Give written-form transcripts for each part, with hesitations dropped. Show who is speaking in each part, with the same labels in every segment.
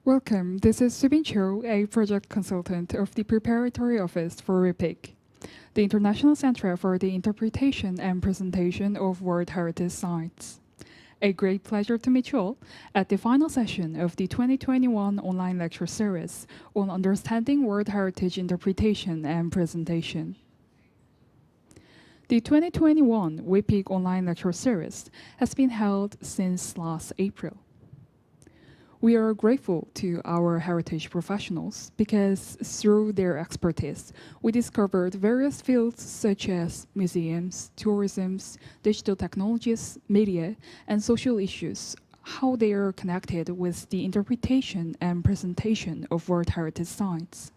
Speaker 1: Welcome, this is Subin Cho, a project consultant of the Preparatory Office for RIPIC, the International Center for the Interpretation and Presentation of World Heritage Sites. A great pleasure to meet you all at the final session of the 2021 online lecture series on understanding World Heritage interpretation and presentation. The 2021 WIPIC online lecture series has been held since last April. We are grateful to our heritage professionals because through their expertise, we discovered various fields such as museums, tourism, digital technologies, media, and social issues, how they are connected with the interpretation and presentation of World Heritage Sites.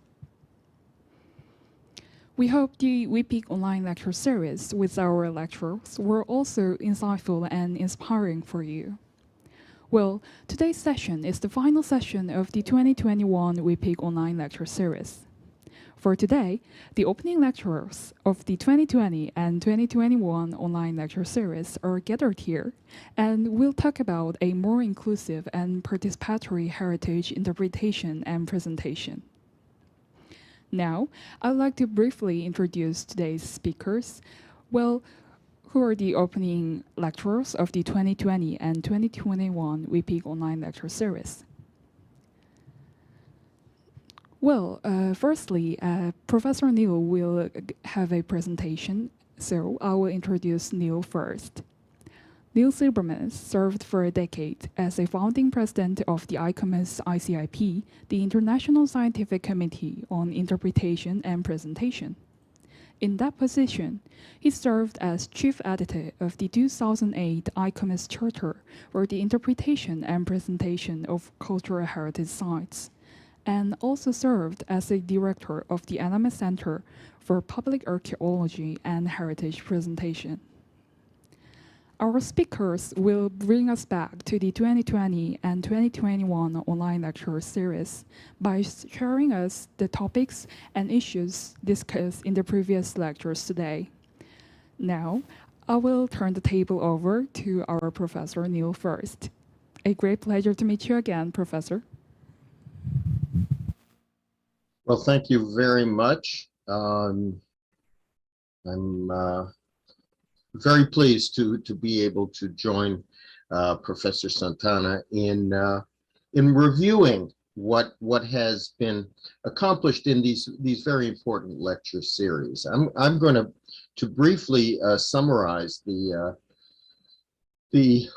Speaker 1: We hope the WIPIC online lecture series with our lecturers were also insightful and inspiring for you. Well, today's session is the final session of the 2021 WIPIC online lecture series. For today, the opening lecturers of the 2020 and 2021 online lecture series are gathered here, and we'll talk about a more inclusive and participatory heritage interpretation and presentation. Now, I'd like to briefly introduce today's speakers. Well, who are the opening lecturers of the 2020 and 2021 WIPIC online lecture series? Well, firstly, Professor Neil will have a presentation, so I will introduce Neil first. Neil Silberman served for a decade as a founding president of the ICOMOS ICIP, the International Scientific Committee on Interpretation and Presentation. In that position, he served as chief editor of the 2008 ICOMOS Charter for the Interpretation and Presentation of Cultural Heritage Sites, and also served as a director of the NMS Center for Public Archaeology and Heritage Presentation. Our speakers will bring us back to the 2020 and 2021 online lecture series by sharing us the topics and issues discussed in the previous lectures today. Now, I will turn the table over to our Professor Neil first. A great pleasure to meet you again, Professor.
Speaker 2: Well, thank you very much. I'm very pleased to be able to join Professor Santana in reviewing what has been accomplished in these very important lecture series. I'm going to briefly summarize the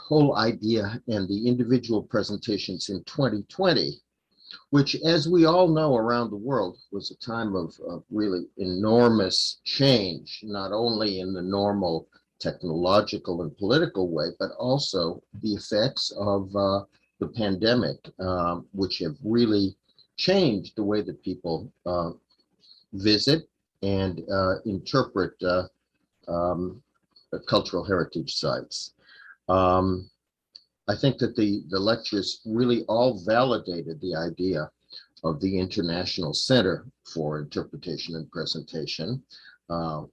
Speaker 2: whole idea and the individual presentations in 2020, which, as we all know around the world, was a time of really enormous change, not only in the normal technological and political way, but also the effects of the pandemic, which have really changed the way that people visit and interpret cultural heritage sites. I think that the lectures really all validated the idea of the International Center for Interpretation and Presentation,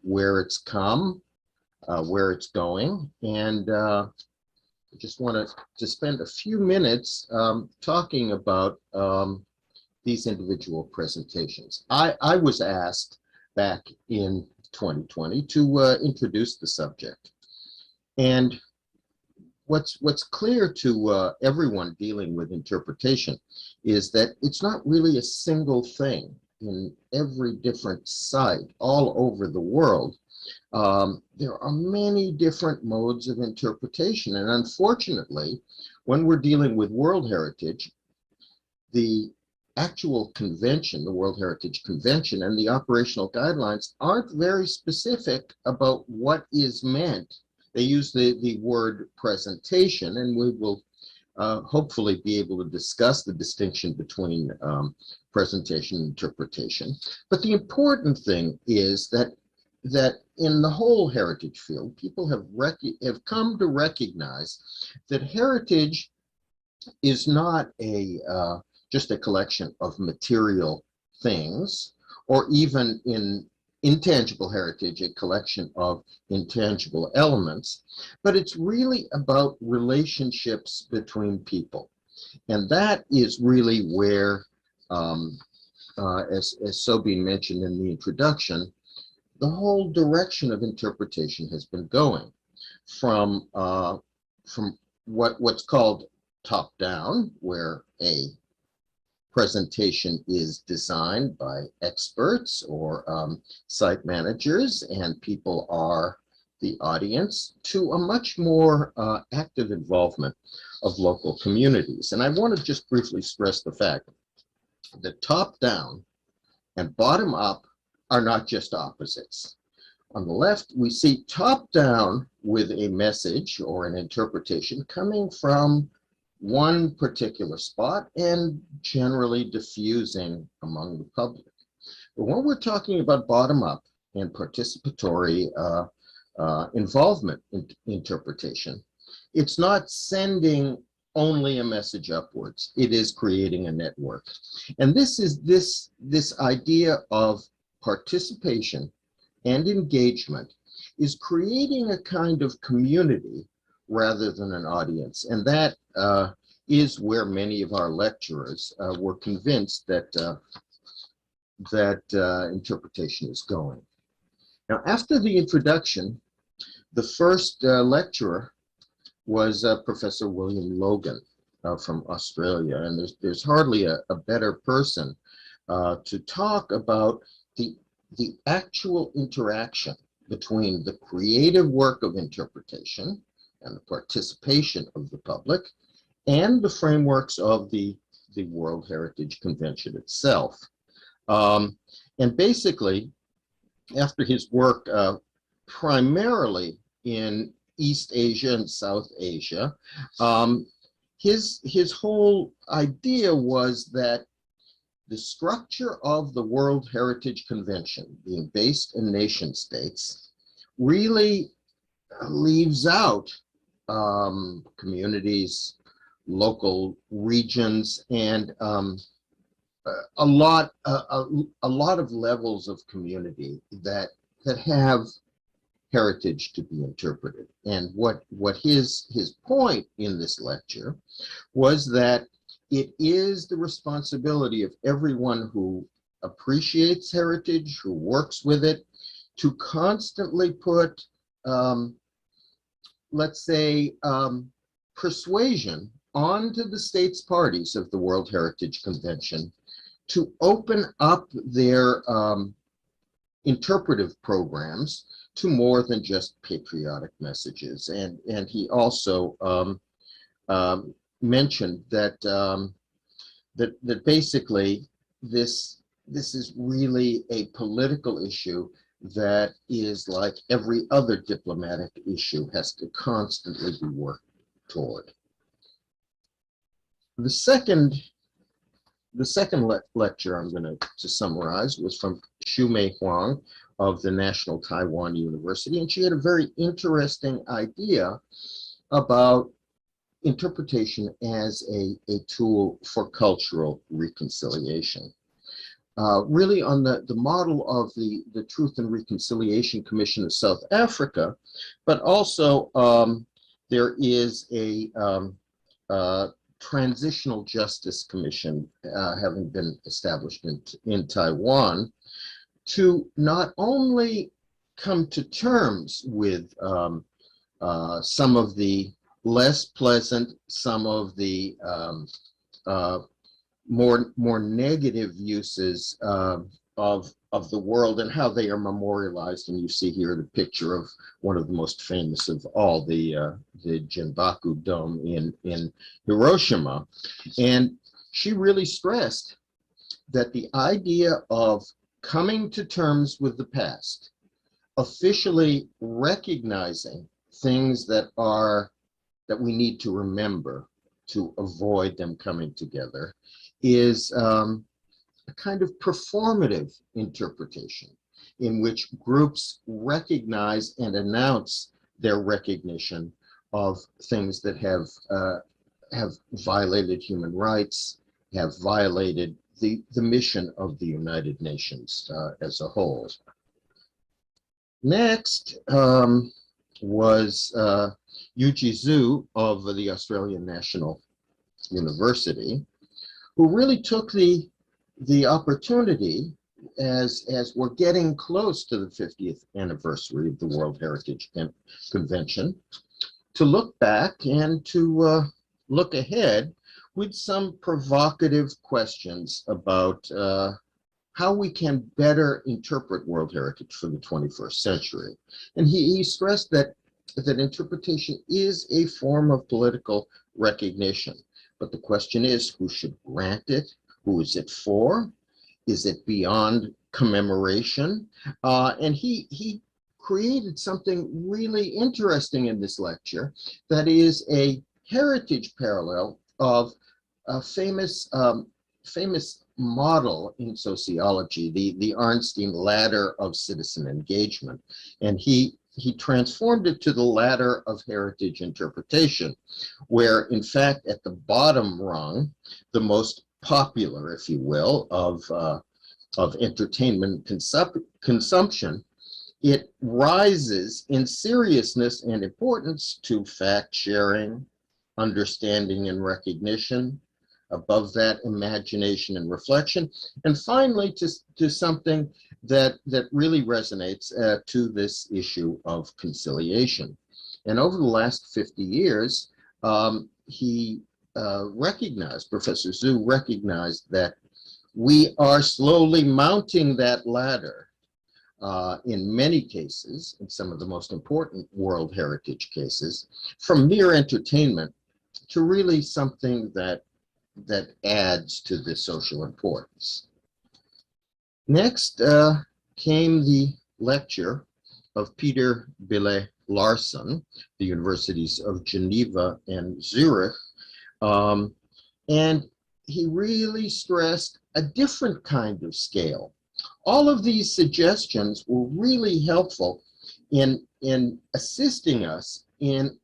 Speaker 2: where it's come, where it's going, and I just want to spend a few minutes talking about these individual presentations. I was asked back in 2020 to introduce the subject, and what's clear to everyone dealing with interpretation is that it's not really a single thing. In every different site all over the world, there are many different modes of interpretation, and unfortunately, when we're dealing with World Heritage, the actual convention, the World Heritage Convention, and the operational guidelines aren't very specific about what is meant. They use the word presentation, and we will hopefully be able to discuss the distinction between presentation and interpretation. But the important thing is that in the whole heritage field, people have come to recognize that heritage is not just a collection of material things, or even in intangible heritage, a collection of intangible elements, but it's really about relationships between people. And that is really where, as Sobin mentioned in the introduction, the whole direction of interpretation has been going from what's called top down, where a presentation is designed by experts or site managers, and people are the audience, to a much more active involvement of local communities. And I want to just briefly stress the fact that top down and bottom up are not just opposites. On the left, we see top down with a message or an interpretation coming from one particular spot and generally diffusing among the public. But when we're talking about bottom up and participatory involvement in interpretation, it's not sending only a message upwards. It is creating a network. And this is this idea of participation and engagement is creating a kind of community rather than an audience. And that is where many of our lecturers were convinced that interpretation is going. Now, after the introduction, the first lecturer was Professor William Logan from Australia. And there's hardly a better person to talk about the actual interaction between the creative work of interpretation and the participation of the public and the frameworks of the World Heritage Convention itself. And basically, after his work primarily in East Asia and South Asia, his whole idea was that the structure of the World Heritage Convention, being based in nation states, really leaves out communities, local regions, and a lot of levels of community that have heritage to be interpreted. And what his point in this lecture was that it is the responsibility of everyone who appreciates heritage, who works with it, to constantly put, let's say, persuasion onto the states parties of the World Heritage Convention to open up their interpretive programs to more than just patriotic messages. And he also mentioned that that basically this is really a political issue that is like every other diplomatic issue, has to constantly be worked toward. The second lecture I'm going to summarize was from Xu-Mei Huang of the National Taiwan University, and she had a very interesting idea about interpretation as a tool for cultural reconciliation. Really on the model of the Truth and Reconciliation Commission of South Africa, but also there is a Transitional Justice Commission having been established in Taiwan to not only come to terms with some of the less pleasant, some of the more negative uses of the world and how they are memorialized. And you see here the picture of one of the most famous of all, the Jinbaku Dome in Hiroshima. And she really stressed that the idea of coming to terms with the past, officially recognizing things that we need to remember to avoid them coming together, is a kind of performative interpretation in which groups recognize and announce their recognition of things that have violated human rights, have violated the mission of the United Nations as a whole. Next was Yuji Zhu of the Australian National University, who really took the opportunity as we're getting close to the 50th anniversary of the World Heritage Convention to look back and to look ahead with some provocative questions about how we can better interpret World Heritage for the 21st century. And he stressed that interpretation is a form of political recognition. But the question is, who should grant it? Who is it for? Is it beyond commemoration? And he created something really interesting in this lecture that is a heritage parallel of a famous model in sociology, the Arnstein ladder of citizen engagement. And he transformed it to the ladder of heritage interpretation, where in fact at the bottom rung, the most popular, if you will, of entertainment consumption, it rises in seriousness and importance to fact sharing, understanding and recognition. Above that, imagination and reflection, and finally to something that really resonates to this issue of conciliation. And over the last 50 years, he recognized, Professor Zhu recognized that we are slowly mounting that ladder in many cases, in some of the most important World Heritage cases, from mere entertainment to really something that adds to the social importance. Next came the lecture of Peter Bille Larson, the universities of Geneva and Zurich, and he really stressed a different kind of scale. All of these suggestions were really helpful in assisting us in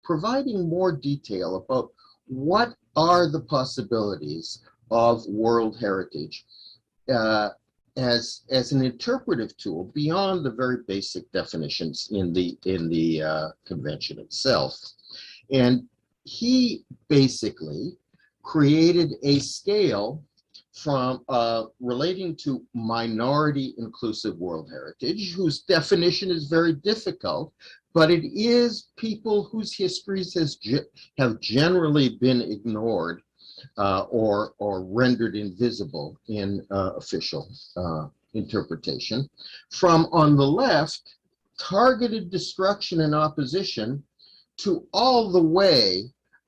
Speaker 2: providing more detail about what are the possibilities of World Heritage as an interpretive tool beyond the very basic definitions in the convention itself. And he basically created a scale from relating to minority inclusive World Heritage, whose definition is very difficult, but it is people whose histories have generally been ignored or rendered invisible in official interpretation. From, on the left, targeted destruction and opposition, to all the way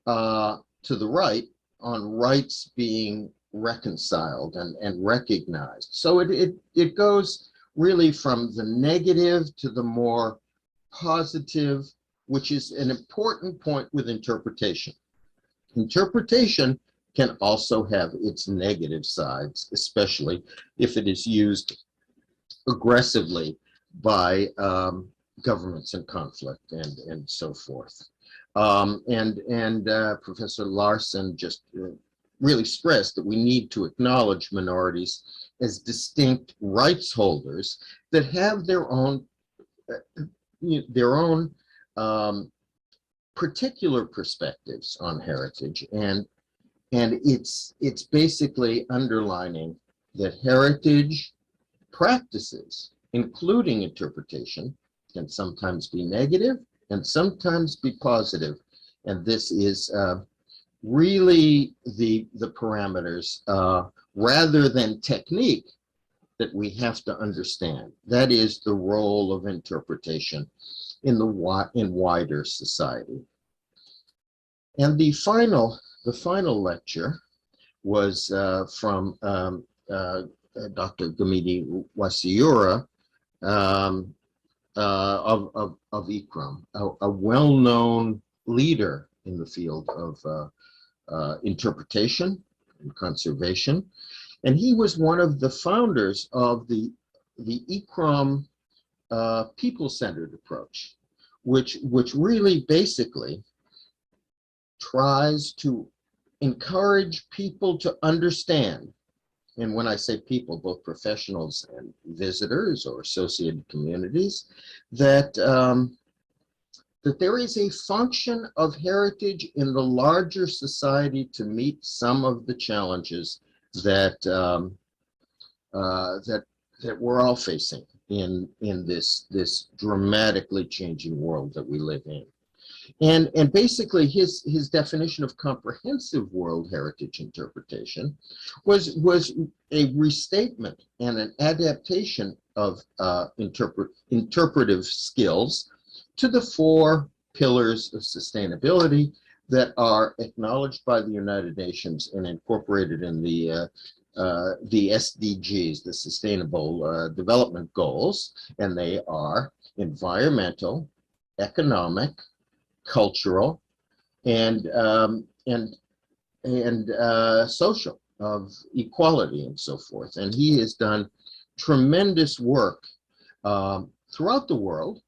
Speaker 2: to the right on rights being reconciled and recognized. So it goes really from the negative to the more positive, which is an important point with interpretation. Interpretation can also have its negative sides, especially if it is used aggressively by governments in conflict and so forth. Professor Larson just really stressed that we need to acknowledge minorities as distinct rights holders that have their own particular perspectives on heritage, and it's basically underlining that heritage practices, including interpretation, can sometimes be negative and sometimes be positive, and this is really the parameters rather than technique that we have to understand. That is the role of interpretation in wider society. And the final lecture was from Dr. Gomiti Wasiura of ICCROM, a well-known leader in the field of interpretation and conservation. And he was one of the founders of the ICCROM people-centered approach, which really basically tries to encourage people to understand, and when I say people, both professionals and visitors or associated communities, that that there is a function of heritage in the larger society to meet some of the challenges that that we're all facing in this dramatically changing world that we live in. And basically his definition of comprehensive world heritage interpretation was a restatement and an adaptation of interpretive skills to the four pillars of sustainability that are acknowledged by the United Nations and incorporated in the SDGs, the Sustainable Development Goals, and they are environmental, economic, cultural, and social, of equality and so forth. And he has done tremendous work throughout the world,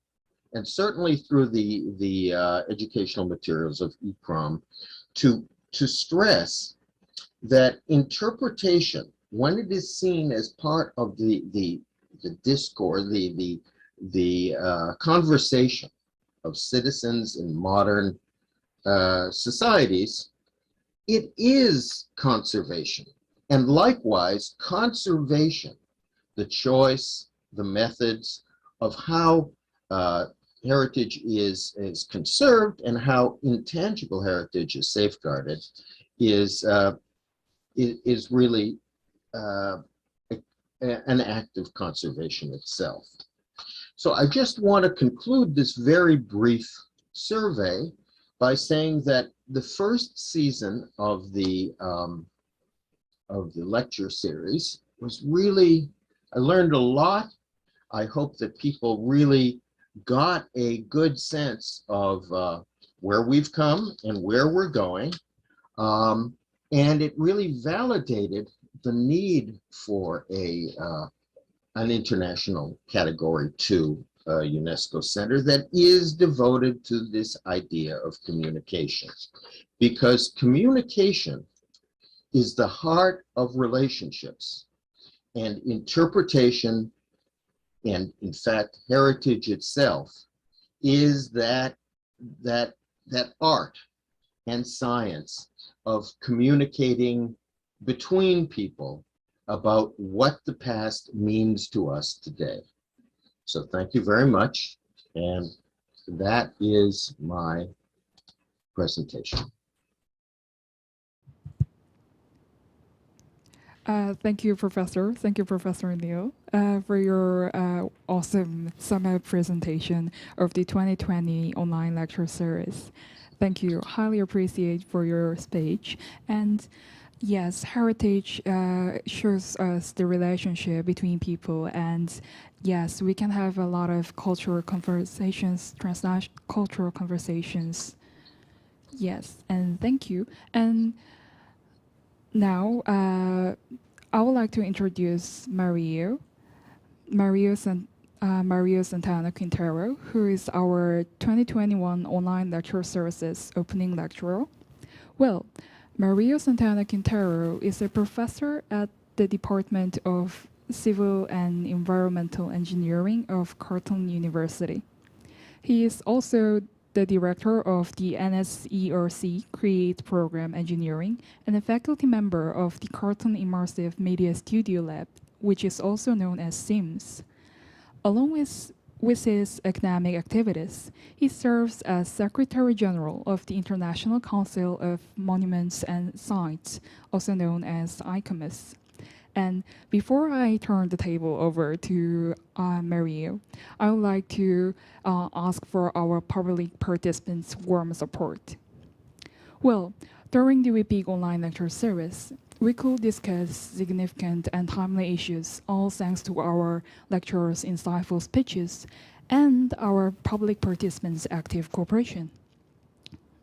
Speaker 2: and certainly through the educational materials of ECROM, to stress that interpretation, when it is seen as part of the discourse, the conversation of citizens in modern societies, it is conservation. And likewise, conservation, the choice, the methods of how heritage is conserved and how intangible heritage is safeguarded, is really an act of conservation itself. So I just want to conclude this very brief survey by saying that the first season of the lecture series was really, I learned a lot. I hope that people really got a good sense of where we've come and where we're going. And it really validated the need for an international Category 2 UNESCO center that is devoted to this idea of communication. Because communication is the heart of relationships, and interpretation, and in fact, heritage itself, is that art and science of communicating between people about what the past means to us today. So thank you very much. And that is my presentation.
Speaker 1: Thank you, Professor. Thank you, Professor Neil, for your awesome summer presentation of the 2020 online lecture series. Thank you. Highly appreciate for your speech. And yes, heritage shows us the relationship between people, and yes, we can have a lot of cultural conversations, transnational cultural conversations. Yes, and thank you. And now, I would like to introduce Mario Santana Quintero, who is our 2021 online lecture services opening lecturer. Well, Mario Santana Quintero is a professor at the Department of Civil and Environmental Engineering of Carleton University. He is also the director of the NSERC CREATE Program Engineering and a faculty member of the Carleton Immersive Media Studio Lab, which is also known as SIMS. Along with his academic activities, he serves as Secretary General of the International Council of Monuments and Sites, also known as ICOMOS. And before I turn the table over to Mario, I would like to ask for our public participants' warm support. Well, during the WePeak online lecture series, we could discuss significant and timely issues, all thanks to our lecturers' insightful speeches and our public participants' active cooperation.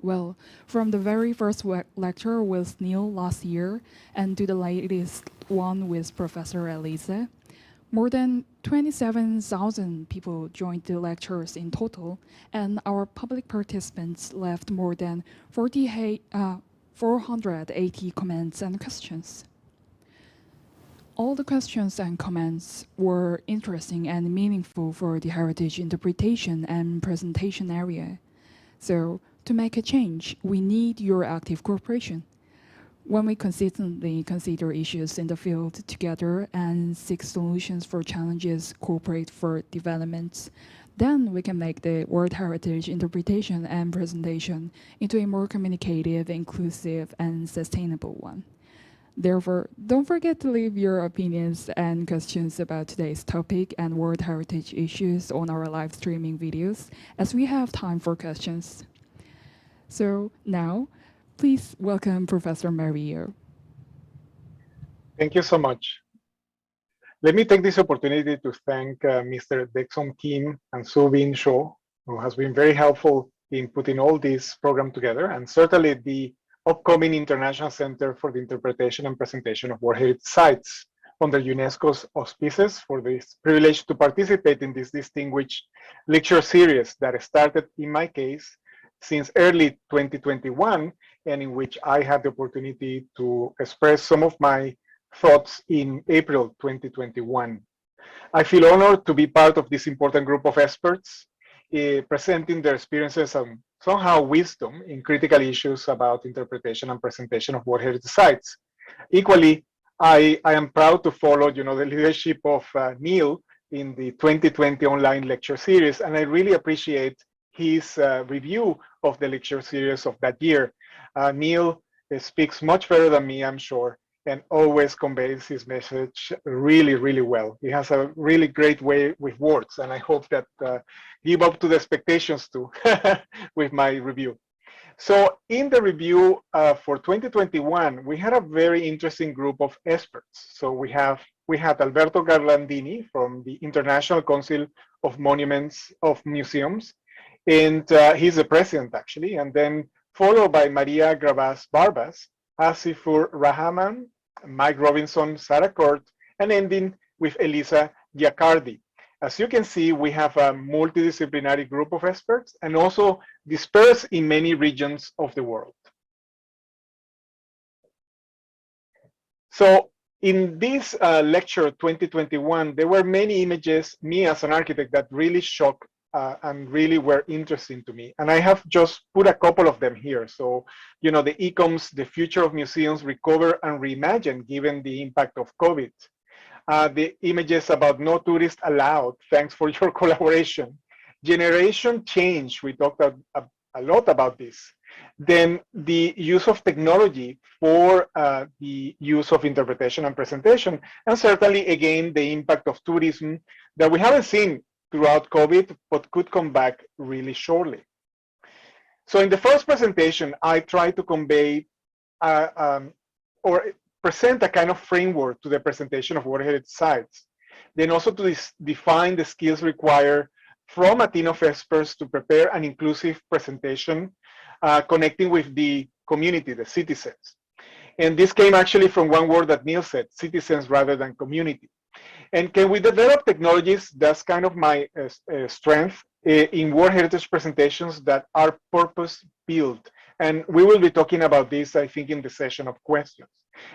Speaker 1: Well, from the very first lecture with Neil last year and to the latest one with Professor Elisa, more than 27,000 people joined the lectures in total, and our public participants left more than 480 comments and questions. All the questions and comments were interesting and meaningful for the heritage interpretation and presentation area. So, to make a change, we need your active cooperation. When we consistently consider issues in the field together and seek solutions for challenges, cooperate for developments, then we can make the World Heritage interpretation and presentation into a more communicative, inclusive, and sustainable one. Therefore, don't forget to leave your opinions and questions about today's topic and World Heritage issues on our live streaming videos, as we have time for questions. So now, please welcome Professor Mario.
Speaker 3: Thank you so much. Let me take this opportunity to thank Mr. Dexon Kim and Subin Shaw, who has been very helpful in putting all this program together, and certainly the upcoming International Center for the Interpretation and Presentation of World Heritage Sites under UNESCO's auspices for this privilege to participate in this distinguished lecture series that started, in my case, since early 2021, and in which I had the opportunity to express some of my thoughts in April 2021. I feel honored to be part of this important group of experts presenting their experiences and somehow wisdom in critical issues about interpretation and presentation of World Heritage Sites. Equally, I am proud to follow the leadership of Neil in the 2020 online lecture series, and I really appreciate his review of the lecture series of that year. Neil speaks much better than me, I'm sure, and always conveys his message really, really well. He has a really great way with words, and I hope that live up to the expectations too with my review. So in the review for 2021, we had a very interesting group of experts. So we had Alberto Garlandini from the International Council of Monuments of Museums, and he's the president actually, and then followed by Maria Gravas Barbas, Asifur Rahman, Mike Robinson, Sarah Kurt, and ending with Elisa Giacardi. As you can see, we have a multidisciplinary group of experts and also dispersed in many regions of the world. So in this lecture 2021, there were many images, me as an architect, that really shocked and really were interesting to me. And I have just put a couple of them here. So, the ECOMS, the future of museums, recover and reimagine given the impact of COVID. The images about no tourists allowed, thanks for your collaboration. Generation change, we talked a lot about this. Then the use of technology for the use of interpretation and presentation. And certainly, again, the impact of tourism that we haven't seen throughout COVID, but could come back really shortly. So in the first presentation, I tried to convey or present a kind of framework to the presentation of World Heritage Sites. Then also to define the skills required from a team of experts to prepare an inclusive presentation connecting with the community, the citizens. And this came actually from one word that Neil said, citizens rather than community. And can we develop technologies? That's kind of my strength in World Heritage presentations that are purpose-built. And we will be talking about this, I think, in the session of questions.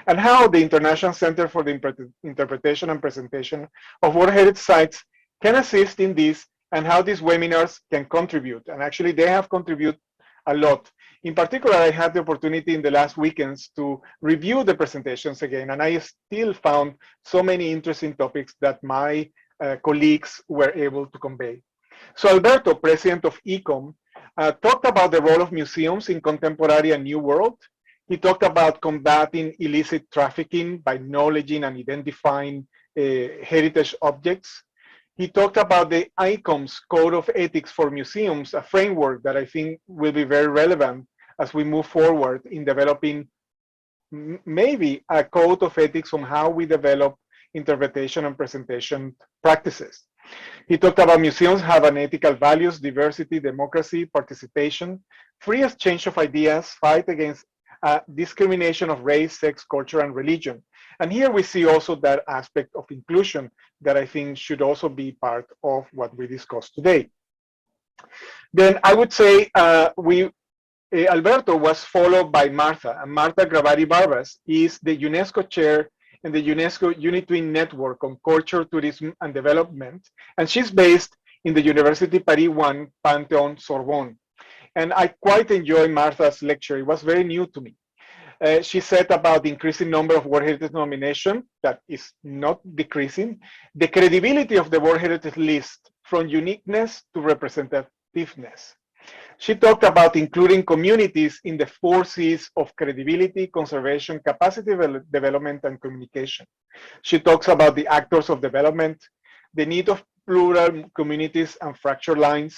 Speaker 3: And how the International Center for the Interpretation and Presentation of World Heritage Sites can assist in this, and how these webinars can contribute. And actually, they have contributed a lot. In particular, I had the opportunity in the last weekends to review the presentations again, and I still found so many interesting topics that my colleagues were able to convey. So Alberto, president of ECOM, talked about the role of museums in contemporary and new world. He talked about combating illicit trafficking by acknowledging and identifying heritage objects. He talked about the ICOMS Code of Ethics for Museums, a framework that I think will be very relevant as we move forward in developing maybe a code of ethics on how we develop interpretation and presentation practices. He talked about museums have an ethical values, diversity, democracy, participation, free exchange of ideas, fight against discrimination of race, sex, culture, and religion. And here we see also that aspect of inclusion that I think should also be part of what we discussed today. Then I would say Alberto was followed by Martha, and Martha Gravari Barbas is the UNESCO chair in the UNESCO UniTwin Network on Culture, Tourism, and Development, and she's based in the University Paris 1 Pantheon Sorbonne. And I quite enjoyed Martha's lecture. It was very new to me. She said about the increasing number of World Heritage nominations, that is not decreasing, the credibility of the World Heritage list from uniqueness to representativeness. She talked about including communities in the 4 C's of credibility, conservation, capacity development, and communication. She talks about the actors of development, the need of plural communities and fracture lines,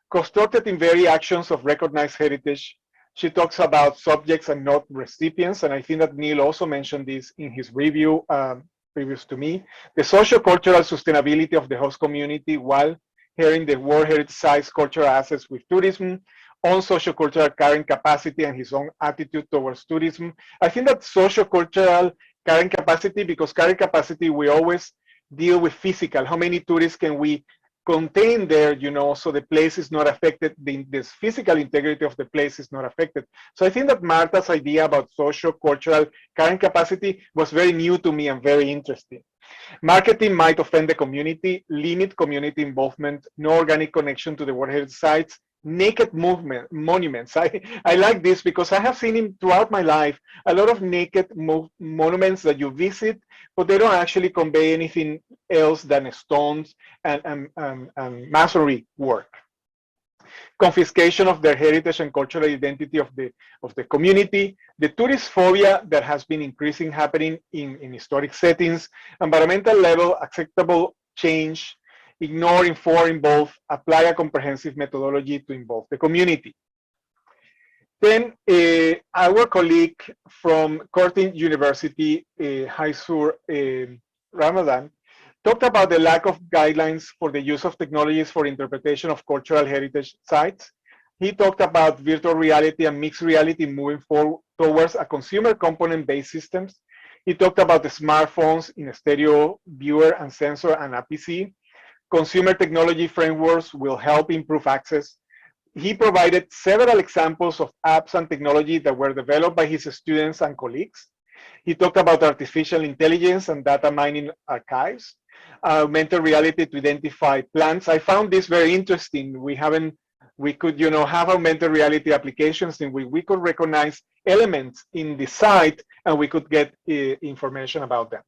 Speaker 3: constructed in very actions of recognized heritage. She talks about subjects and not recipients, and I think that Neil also mentioned this in his review previous to me. The socio-cultural sustainability of the host community while hearing the World Heritage Sites cultural assets with tourism, on socio-cultural carrying capacity and his own attitude towards tourism. I think that socio-cultural carrying capacity, because carrying capacity, we always deal with physical. How many tourists can we contain there, you know, so the place is not affected, this physical integrity of the place is not affected. So I think that Martha's idea about socio-cultural carrying capacity was very new to me and very interesting. Marketing might offend the community, limit community involvement, no organic connection to the World Heritage Sites, naked monuments. I like this because I have seen throughout my life a lot of naked monuments that you visit, but they don't actually convey anything else than stones and masonry work. Confiscation of their heritage and cultural identity of the community, the tourist phobia that has been increasing happening in historic settings, environmental level acceptable change, ignore, inform, involve, apply a comprehensive methodology to involve the community. Then our colleague from Curtin University, Haisur Ramadan, talked about the lack of guidelines for the use of technologies for interpretation of cultural heritage sites. He talked about virtual reality and mixed reality moving forward towards a consumer component-based systems. He talked about the smartphones in a stereo viewer and sensor and a PC. Consumer technology frameworks will help improve access. He provided several examples of apps and technology that were developed by his students and colleagues. He talked about artificial intelligence and data mining archives, augmented reality to identify plants. I found this very interesting. We could, you know, have augmented reality applications in which we could recognize elements in the site and we could get information about them.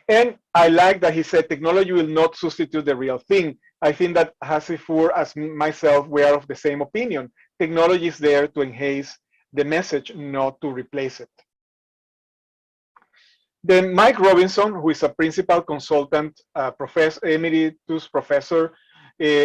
Speaker 3: And I like that he said technology will not substitute the real thing. I think that Hasifur, as myself, we are of the same opinion. Technology is there to enhance the message, not to replace it. Then Mike Robinson, who is a principal consultant, emeritus professor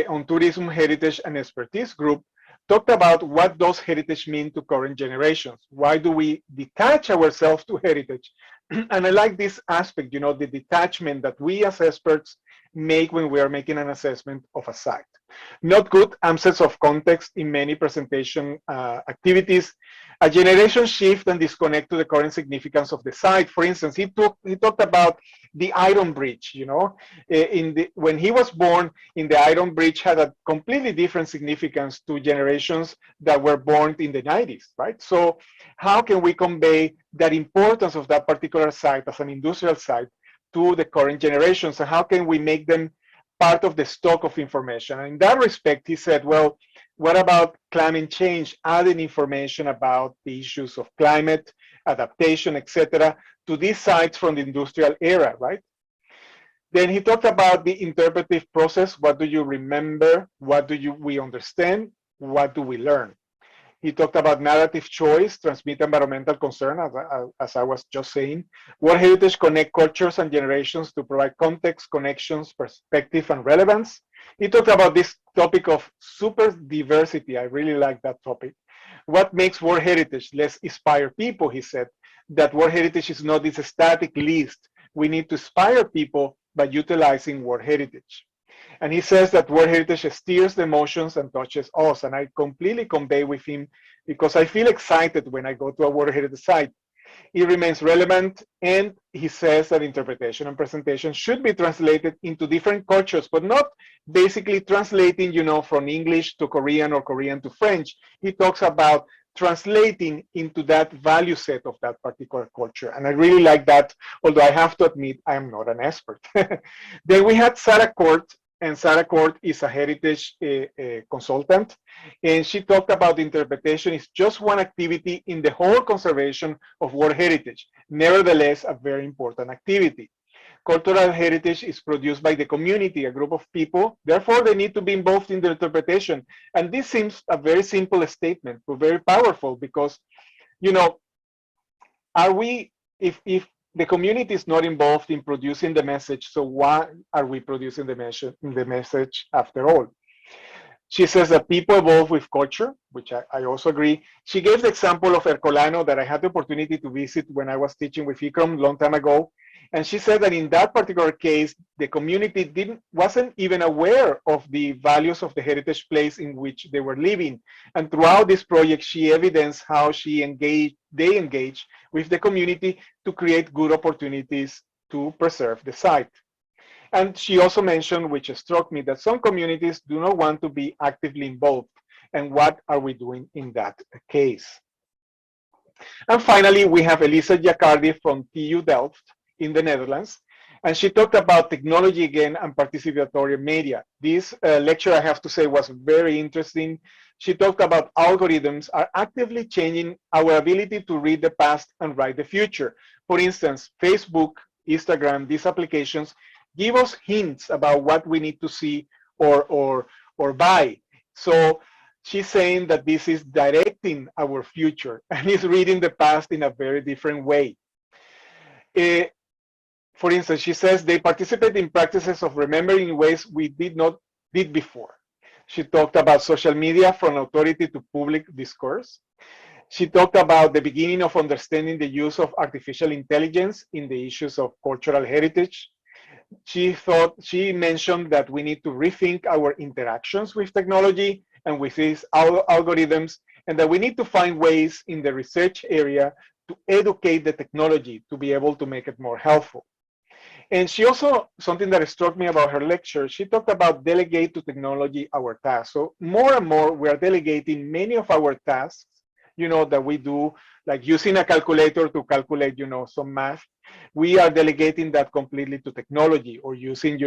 Speaker 3: on tourism, heritage, and expertise group, talked about what does heritage mean to current generations? Why do we detach ourselves to heritage? And I like this aspect, you know, the detachment that we as experts make when we are making an assessment of a site. Not good absence of context in many presentation activities, a generation shift and disconnect to the current significance of the site. For instance, he talked about the Iron Bridge, you know, when he was born, the Iron Bridge had a completely different significance to generations that were born in the 90s, right? So how can we convey that importance of that particular site as an industrial site to the current generations, and how can we make them part of the stock of information? And in that respect, he said, well, what about climate change, adding information about the issues of climate, adaptation, etc., to these sites from the industrial era, right? Then he talked about the interpretive process. What do you remember? What do we understand? What do we learn? He talked about narrative choice, transmit environmental concern, as I was just saying. World Heritage connect cultures and generations to provide context, connections, perspective, and relevance. He talked about this topic of super diversity. I really like that topic. What makes World Heritage? Let's inspire people, he said, that World Heritage is not this static list. We need to inspire people by utilizing World Heritage. And he says that World Heritage steers the emotions and touches us. And I completely convey with him because I feel excited when I go to a World Heritage site. It remains relevant, and he says that interpretation and presentation should be translated into different cultures, but not basically translating, you know, from English to Korean or Korean to French. He talks about translating into that value set of that particular culture. And I really like that, although I have to admit, I am not an expert. Then we had Sarah Court, and Sarah Court is a heritage consultant. And she talked about interpretation is just one activity in the whole conservation of world heritage, nevertheless, a very important activity. Cultural heritage is produced by the community, a group of people. Therefore, they need to be involved in the interpretation. And this seems a very simple statement, but very powerful because, you know, are we, if the community is not involved in producing the message, so why are we producing the message after all? She says that people evolve with culture, which I also agree. She gave the example of Ercolano that I had the opportunity to visit when I was teaching with ICROM a long time ago. And she said that in that particular case, the community wasn't even aware of the values of the heritage place in which they were living. And throughout this project, she evidenced how they engage with the community to create good opportunities to preserve the site. And she also mentioned, which struck me, that some communities do not want to be actively involved. And what are we doing in that case? And finally, we have Elisa Giacardi from TU Delft in the Netherlands. And she talked about technology again and participatory media. This lecture, I have to say, was very interesting. She talked about algorithms are actively changing our ability to read the past and write the future. For instance, Facebook, Instagram, these applications give us hints about what we need to see or buy. So she's saying that this is directing our future and is reading the past in a very different way. For instance, she says they participate in practices of remembering in ways we did before. She talked about social media from authority to public discourse. She talked about the beginning of understanding the use of artificial intelligence in the issues of cultural heritage. She mentioned that we need to rethink our interactions with technology and with these algorithms, and that we need to find ways in the research area to educate the technology to be able to make it more helpful. And she also, something that struck me about her lecture, she talked about delegate to technology our tasks. So more and more, we are delegating many of our tasks, that we do, like using a calculator to calculate, some math. We are delegating that completely to technology, or using,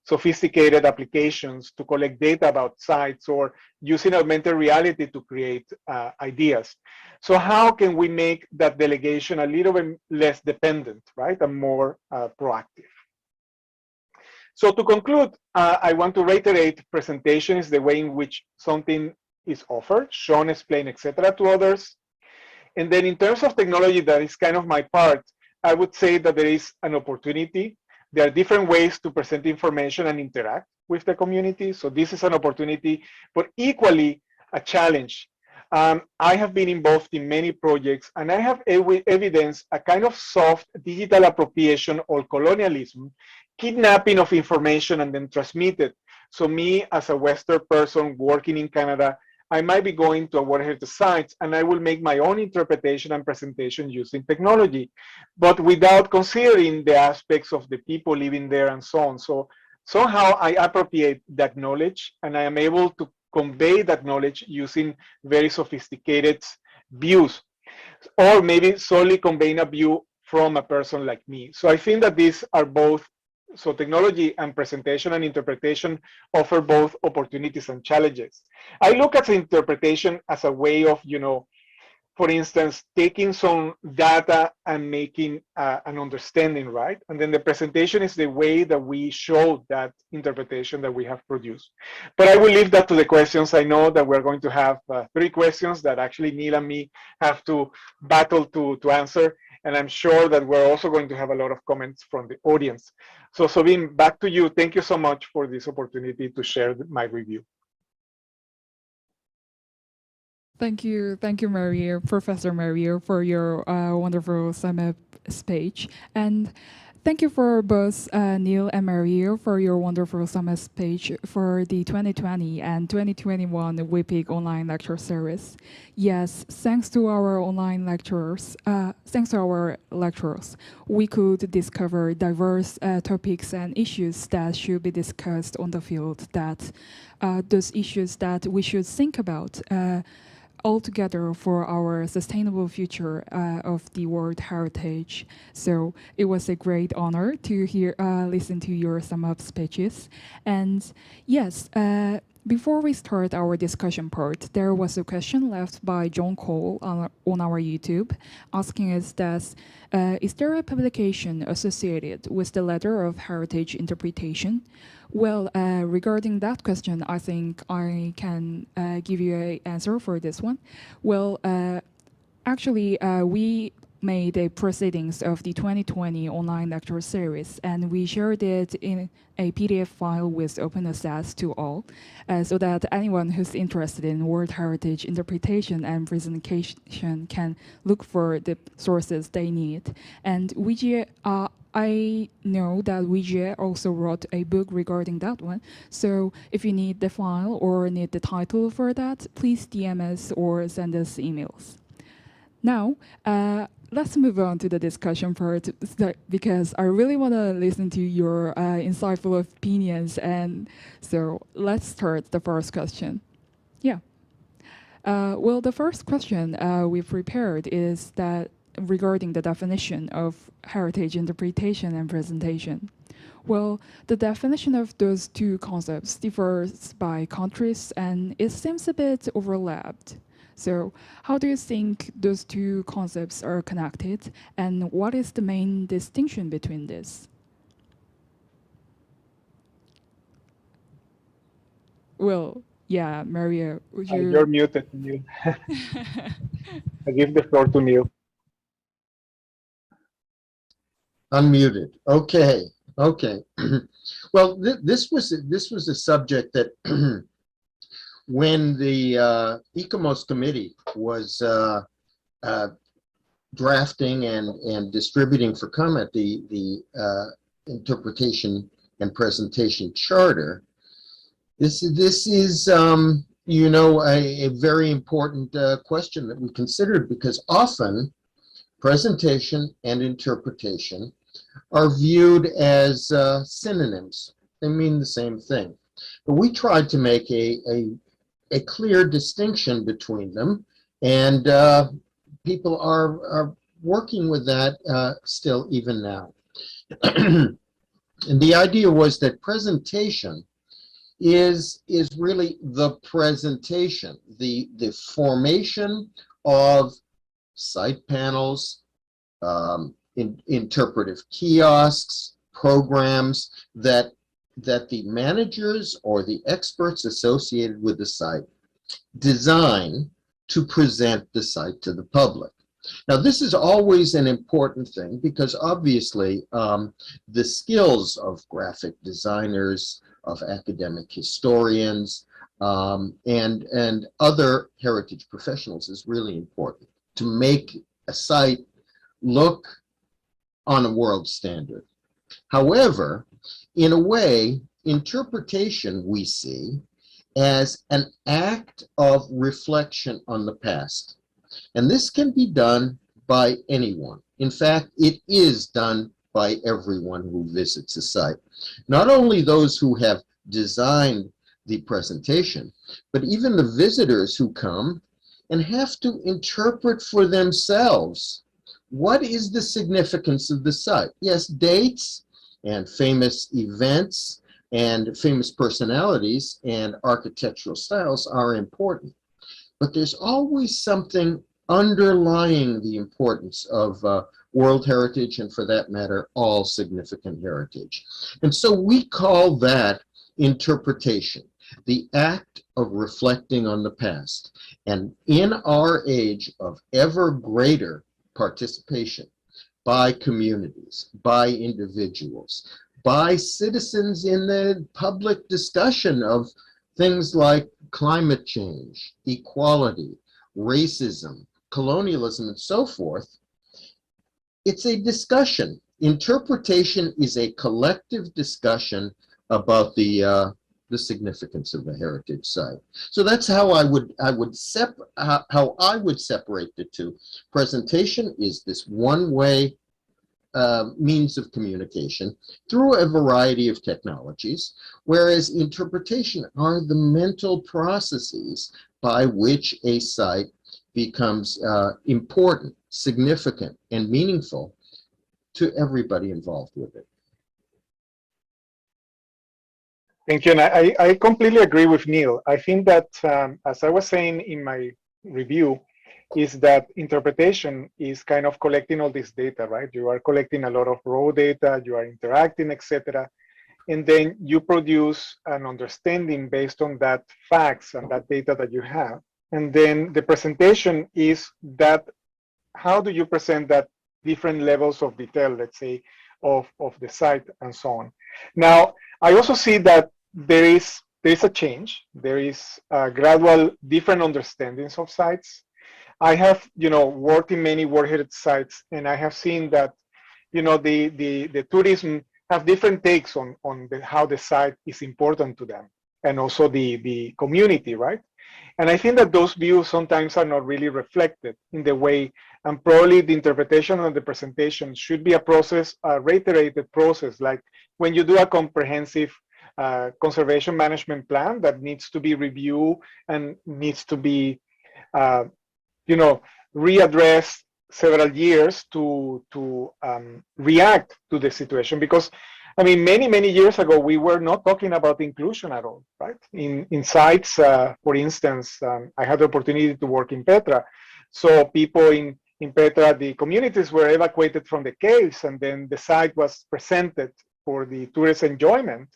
Speaker 3: sophisticated applications to collect data about sites, or using augmented reality to create ideas. So how can we make that delegation a little bit less dependent, right, and more proactive? So to conclude, I want to reiterate, presentation is the way in which something is offered, shown, explained, etc. to others. And then in terms of technology, that is kind of my part, I would say that there is an opportunity. There are different ways to present information and interact with the community. So this is an opportunity, but equally a challenge. I have been involved in many projects, and I have evidenced a kind of soft digital appropriation or colonialism, kidnapping of information and then transmitted. So me as a Western person working in Canada, I might be going to a World Heritage Site and I will make my own interpretation and presentation using technology, but without considering the aspects of the people living there and so on. So somehow I appropriate that knowledge and I am able to convey that knowledge using very sophisticated views, or maybe solely conveying a view from a person like me. So I think that these are both, so technology and presentation and interpretation offer both opportunities and challenges. I look at interpretation as a way of, for instance, taking some data and making an understanding, right? And then the presentation is the way that we show that interpretation that we have produced. But I will leave that to the questions. I know that we're going to have 3 questions that actually Neil and me have to battle to answer. And I'm sure that we're also going to have a lot of comments from the audience. So Soobin, back to you. Thank you so much for this opportunity to share my review.
Speaker 1: Thank you, Maria, Professor Maria, for your wonderful summit speech. And thank you for both Neil and Maria for your wonderful summit speech for the 2020 and 2021 WIPIC online lecture series. Yes, thanks to our online lecturers, we could discover diverse topics and issues that should be discussed on the field, that those issues that we should think about all together for our sustainable future of the World Heritage. So it was a great honor to listen to your sum up speeches. And yes, before we start our discussion part, there was a question left by John Cole on our YouTube, asking us that, is there a publication associated with the letter of heritage interpretation? Well, regarding that question, I think I can give you an answer for this one. Well, actually, we made a proceedings of the 2020 online lecture series, and we shared it in a PDF file with open access to all, so that anyone who's interested in World Heritage interpretation and presentation can look for the sources they need. And WIJIE, I know that WIJIE also wrote a book regarding that one. So if you need the file or need the title for that, please DM us or send us emails. Now, let's move on to the discussion part, because I really want to listen to your insightful opinions. And so let's start the first question. Yeah. Well, the first question we've prepared is that regarding the definition of heritage interpretation and presentation. Well, the definition of those two concepts differs by countries, and it seems a bit overlapped. So how do you think those two concepts are connected, and what is the main distinction between this? Well, yeah, Maria, would you...
Speaker 3: You're muted, Neil. I give the floor to Neil.
Speaker 2: Unmuted. Okay. Well, this was a subject that when the ICOMOS committee was drafting and distributing for comment the interpretation and presentation charter, this is you know, a very important question that we considered, because often presentation and interpretation are viewed as synonyms. They mean the same thing. But we tried to make a clear distinction between them, and people are working with that still even now. And the idea was that presentation is really the presentation, the formation of site panels, interpretive kiosks, programs that the managers or the experts associated with the site design to present the site to the public. Now, this is always an important thing, because obviously the skills of graphic designers, of academic historians, and other heritage professionals is really important to make a site look on a world standard. However, in a way, interpretation we see as an act of reflection on the past. And this can be done by anyone. In fact, it is done by everyone who visits a site. Not only those who have designed the presentation, but even the visitors who come and have to interpret for themselves what is the significance of the site. Yes, dates and famous events and famous personalities and architectural styles are important, but there's always something underlying the importance of World Heritage, and for that matter, all significant heritage. And so we call that interpretation, the act of reflecting on the past. And in our age of ever greater participation by communities, by individuals, by citizens in the public discussion of things like climate change, equality, racism, colonialism, and so forth, it's a discussion. Interpretation is a collective discussion about the significance of a heritage site. So that's how I would separate the two. Presentation is this one-way means of communication through a variety of technologies, whereas interpretation are the mental processes by which a site becomes important, significant, and meaningful to everybody involved with it.
Speaker 3: Thank you. And I completely agree with Neil. I think that, as I was saying in my review, is that interpretation is kind of collecting all this data, right? You are collecting a lot of raw data, you are interacting, etc. And then you produce an understanding based on that facts and that data that you have. And then the presentation is that, how do you present that different levels of detail, let's say, of the site and so on. Now, I also see that there is a change. There is a gradual different understandings of sites. I have, worked in many warhead sites, and I have seen that, the tourism have different takes on how the site is important to them, and also the community, right? And I think that those views sometimes are not really reflected in the way, and probably the interpretation and the presentation should be a process, a reiterated process, like when you do a comprehensive conservation management plan that needs to be reviewed and needs to be, readdressed several years to react to the situation. Because, I mean, many years ago, we were not talking about inclusion at all, right? In sites, for instance, I had the opportunity to work in Petra. So people in Petra, the communities were evacuated from the caves, and then the site was presented for the tourist enjoyment.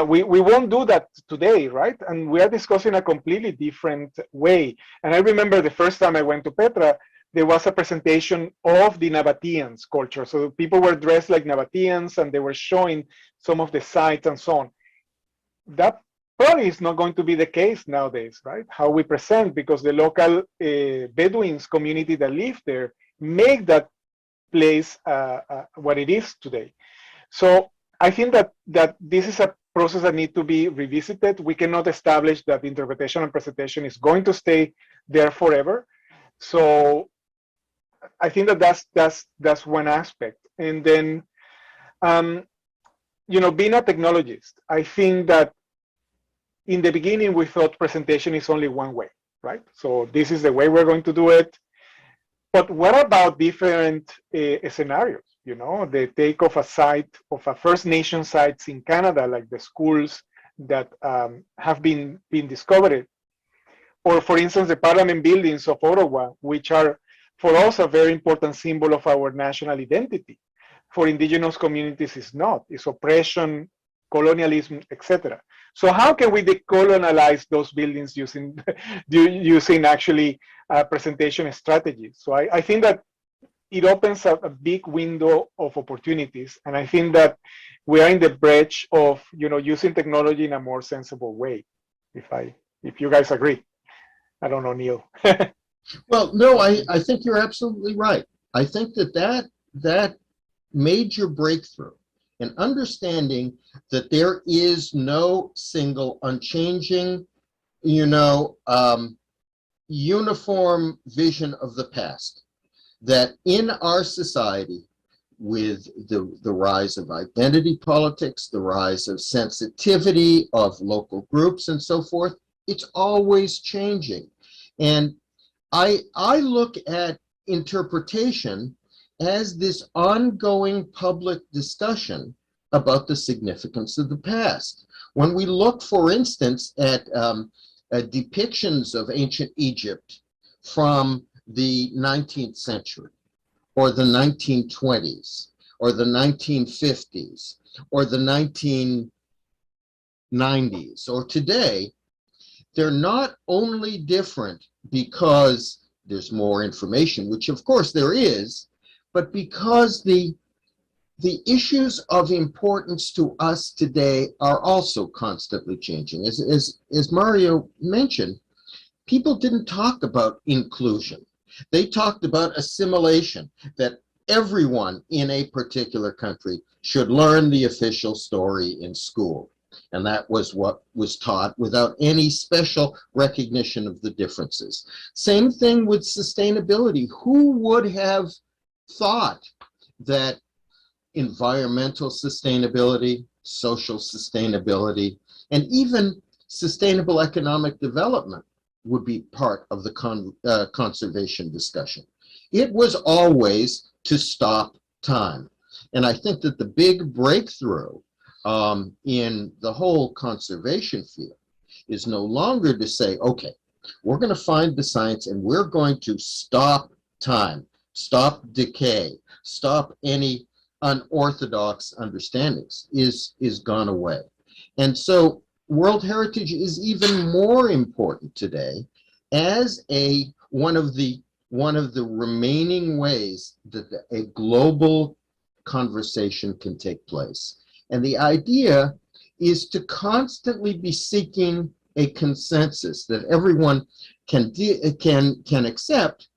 Speaker 3: We won't do that today, right? And we are discussing a completely different way. And I remember the first time I went to Petra, there was a presentation of the Nabateans culture. So people were dressed like Nabateans, and they were showing some of the sites and so on. That probably is not going to be the case nowadays, right? How we present, because the local Bedouins community that live there make that place what it is today. So I think that this is a process that needs to be revisited. We cannot establish that interpretation and presentation is going to stay there forever. So I think that that's one aspect. And then, being a technologist, I think that in the beginning we thought presentation is only one way, right? So this is the way we're going to do it. But what about different scenarios? The take of a site, of a First Nation sites in Canada, like the schools that have been discovered. Or for instance, the Parliament buildings of Ottawa, which are for us a very important symbol of our national identity. For Indigenous communities, it's not. It's oppression, colonialism, etc. So how can we decolonialize those buildings using actually presentation strategies? So I think that it opens up a big window of opportunities, and I think that we are in the breach of using technology in a more sensible way. If you guys agree, I don't know, Neil.
Speaker 2: Well, no, I think you're absolutely right. I think that major breakthrough in understanding that there is no single unchanging, uniform vision of the past, that in our society, with the rise of identity politics, the rise of sensitivity of local groups and so forth, it's always changing. And I look at interpretation as this ongoing public discussion about the significance of the past. When we look, for instance, at depictions of ancient Egypt from the 19th century, or the 1920s, or the 1950s, or the 1990s, or today, they're not only different because there's more information, which of course there is, but because the issues of importance to us today are also constantly changing. As Mario mentioned, people didn't talk about inclusion. They talked about assimilation, that everyone in a particular country should learn the official story in school. And that was what was taught without any special recognition of the differences. Same thing with sustainability. Who would have thought that environmental sustainability, social sustainability, and even sustainable economic development would be part of the conservation discussion. It was always to stop time. And I think that the big breakthrough in the whole conservation field is no longer to say, okay, we're going to find the science and we're going to stop time, stop decay, stop any unorthodox understandings is gone away. And so World Heritage is even more important today as one of the remaining ways that a global conversation can take place. And the idea is to constantly be seeking a consensus that everyone can accept,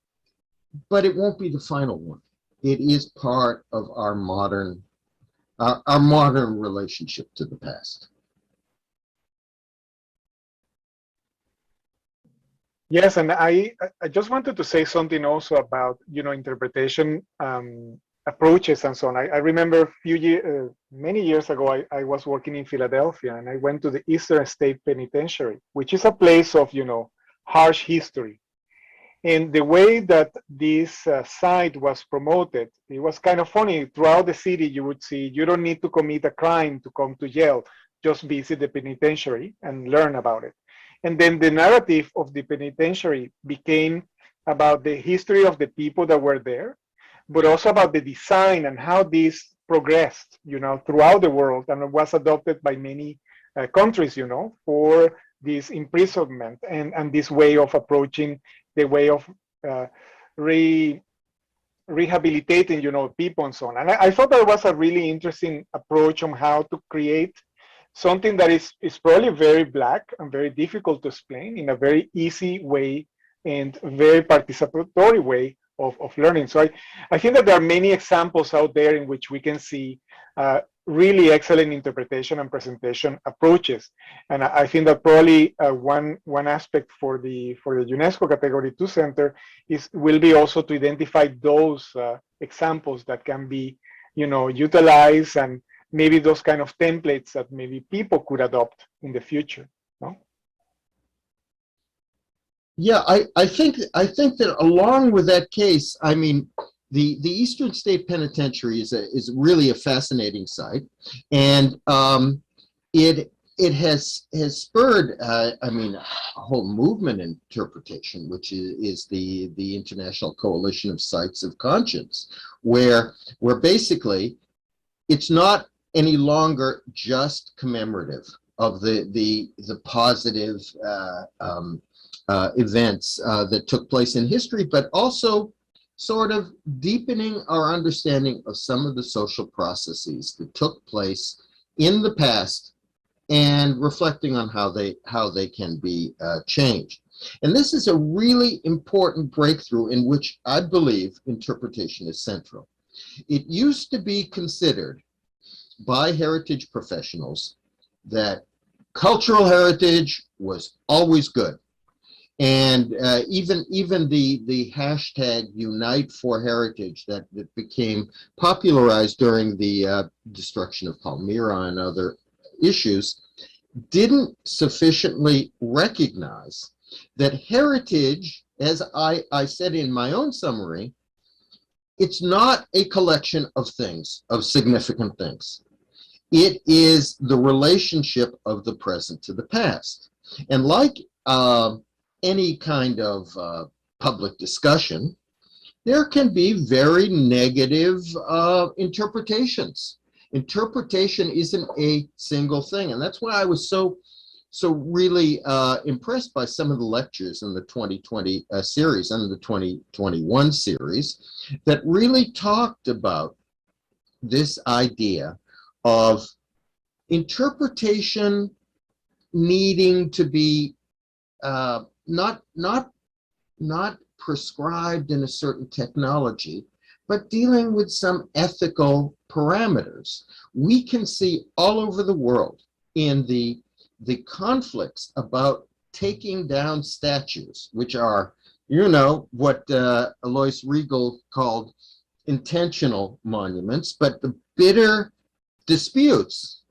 Speaker 2: but it won't be the final one. It is part of our modern relationship to the past.
Speaker 3: Yes, and I just wanted to say something also about, interpretation approaches and so on. I remember many years ago, I was working in Philadelphia, and I went to the Eastern State Penitentiary, which is a place of, harsh history. And the way that this site was promoted, it was kind of funny. Throughout the city, you would see, you don't need to commit a crime to come to jail. Just visit the penitentiary and learn about it. And then the narrative of the penitentiary became about the history of the people that were there, but also about the design and how this progressed, throughout the world, and it was adopted by many countries, for this imprisonment and this way of approaching the way of rehabilitating, people and so on. And I thought that was a really interesting approach on how to create something that is probably very Black and very difficult to explain in a very easy way and very participatory way of learning. So I think that there are many examples out there in which we can see really excellent interpretation and presentation approaches. And I think that probably one aspect for the UNESCO Category 2 Center will be also to identify those examples that can be, utilized, and maybe those kind of templates that maybe people could adopt in the future. No?
Speaker 2: Yeah, I think that along with that case, I mean, the Eastern State Penitentiary is really a fascinating site, and it has spurred I mean, a whole movement in interpretation, which is the International Coalition of Sites of Conscience, where basically it's not any longer just commemorative of the positive events that took place in history, but also sort of deepening our understanding of some of the social processes that took place in the past and reflecting on how they can be changed. And this is a really important breakthrough in which I believe interpretation is central. It used to be considered by heritage professionals that cultural heritage was always good. And even the hashtag Unite for Heritage that became popularized during the destruction of Palmyra and other issues didn't sufficiently recognize that heritage, as I said in my own summary, it's not a collection of things, of significant things. It is the relationship of the present to the past. And like any kind of public discussion, there can be very negative interpretations. Interpretation isn't a single thing. And that's why I was so really impressed by some of the lectures in the 2020 series and the 2021 series that really talked about this idea of interpretation needing to be not prescribed in a certain technology, but dealing with some ethical parameters. We can see all over the world in the conflicts about taking down statues, which are, what Alois Riegel called intentional monuments, but the bitter disputes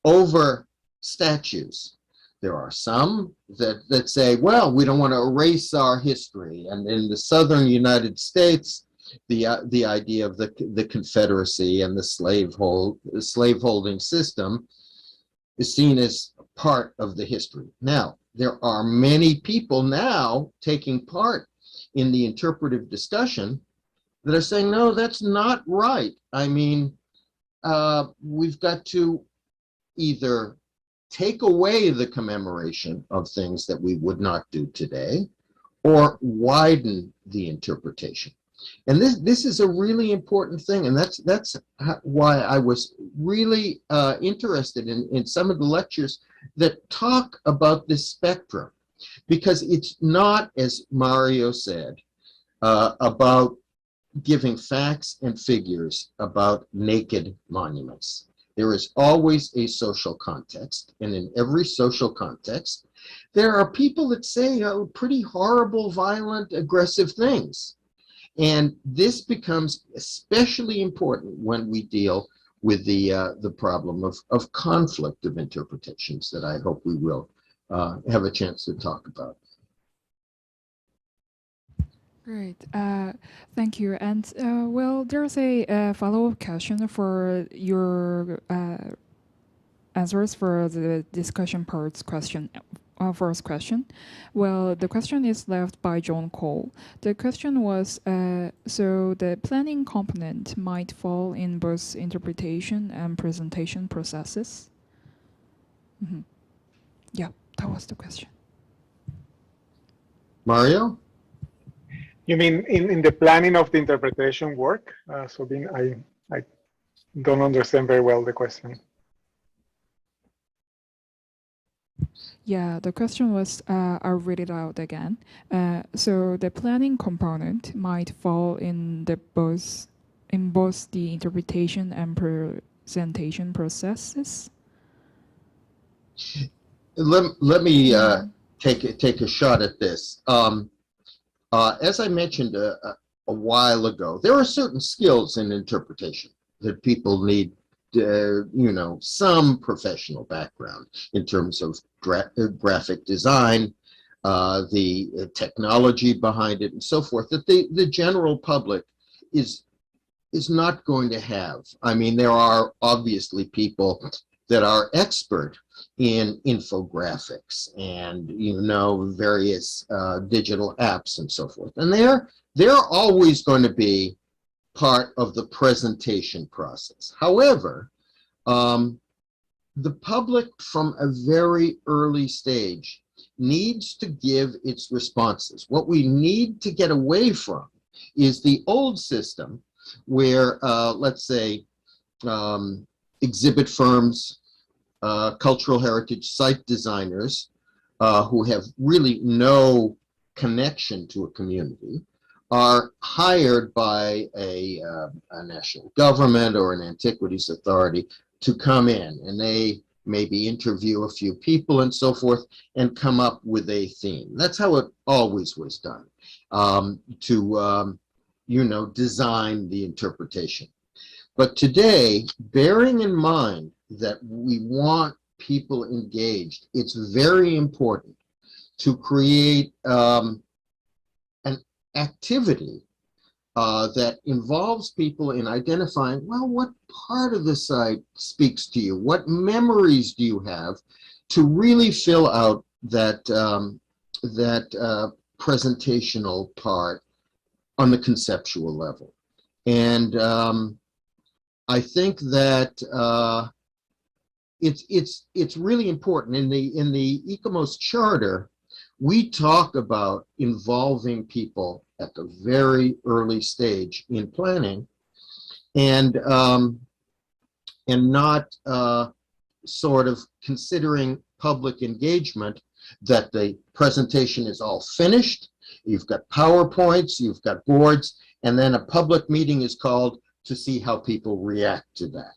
Speaker 2: over statues There are some that say, well, we don't want to erase our history. And in the southern United States, the idea of the Confederacy and the slaveholding system is seen as part of the history. Now, there are many people now taking part in the interpretive discussion that are saying, no, that's not right. I mean, we've got to either take away the commemoration of things that we would not do today, or widen the interpretation. And this is a really important thing, and that's why I was really interested in some of the lectures that talk about this spectrum, because it's not, as Mario said, about giving facts and figures about naked monuments. There is always a social context, and in every social context, there are people that say pretty horrible, violent, aggressive things. And this becomes especially important when we deal with the problem of conflict of interpretations that I hope we will have a chance to talk about.
Speaker 1: Great, thank you. And well, there's a follow-up question for your answers for the discussion parts question. First question. Well, the question is left by John Cole. The question was, so the planning component might fall in both interpretation and presentation processes? Mm-hmm. Yeah, that was the question.
Speaker 2: Mario?
Speaker 3: You mean in the planning of the interpretation work? So then I don't understand very well the question.
Speaker 1: Yeah, the question was, I'll read it out again. So the planning component might fall in both the interpretation and presentation processes.
Speaker 2: Let me take a shot at this. As I mentioned a while ago, there are certain skills in interpretation that people need, some professional background in terms of graphic design, the technology behind it, and so forth, that the general public is not going to have. I mean, there are obviously people that are expert in infographics and various digital apps and so forth, and they're always going to be part of the presentation process. However, the public from a very early stage needs to give its responses. What we need to get away from is the old system where, let's say, exhibit firms, cultural heritage site designers who have really no connection to a community are hired by a national government or an antiquities authority to come in, and they maybe interview a few people and so forth and come up with a theme. That's how it always was done, to design the interpretation. But today, bearing in mind that we want people engaged, it's very important to create an activity that involves people in identifying, well, what part of the site speaks to you? What memories do you have to really fill out that presentational part on the conceptual level? And I think that it's really important. In the ICOMOS Charter, we talk about involving people at the very early stage in planning, and not sort of considering public engagement that the presentation is all finished, you've got PowerPoints, you've got boards, and then a public meeting is called to see how people react to that.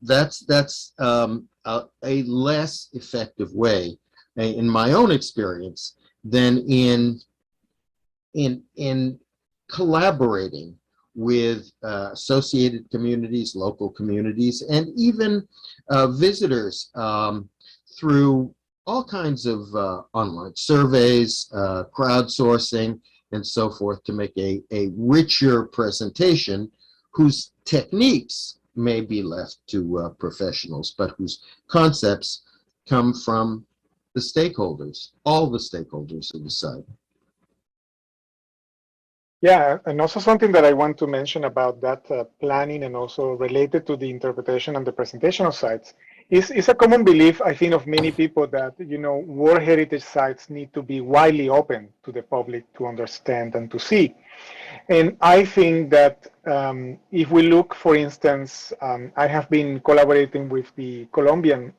Speaker 2: That's a less effective way, in my own experience, than in collaborating with associated communities, local communities, and even visitors through all kinds of online surveys, crowdsourcing, and so forth to make a richer presentation whose techniques may be left to professionals, but whose concepts come from the stakeholders, all the stakeholders of the site.
Speaker 3: Yeah, and also something that I want to mention about that planning and also related to the interpretation and the presentation of sites is a common belief, I think, of many people that, you know, World Heritage sites need to be widely open to the public to understand and to see. And I think that if we look, for instance, I have been collaborating with the Colombian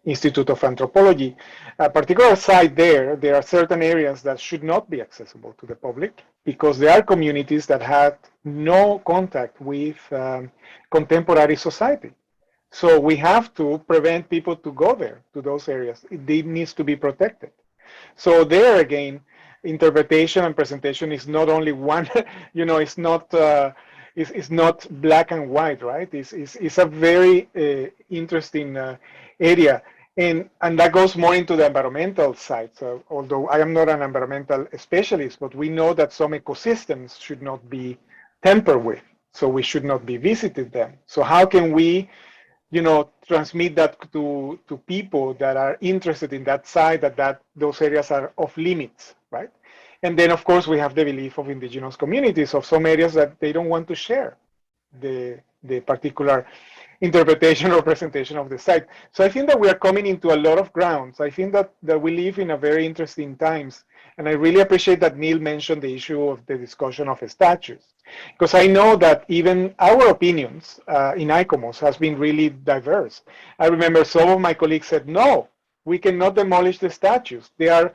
Speaker 3: Institute of Anthropology. A particular site there are certain areas that should not be accessible to the public because there are communities that have no contact with contemporary society. So we have to prevent people to go there, to those areas. It needs to be protected. So there again, interpretation and presentation is not only one, you know, it's not black and white, right? It's a very interesting area. And that goes more into the environmental side. So although I am not an environmental specialist, but we know that some ecosystems should not be tampered with. So we should not be visited them. So how can we, you know, transmit that to people that are interested in that side, that those areas are off limits, right? And then, of course, we have the belief of indigenous communities of some areas that they don't want to share the particular interpretation or presentation of the site. So I think that we are coming into a lot of grounds. I think that we live in a very interesting times. And I really appreciate that Neil mentioned the issue of the discussion of statues, because I know that even our opinions in ICOMOS has been really diverse. I remember some of my colleagues said, no, we cannot demolish the statues. They are,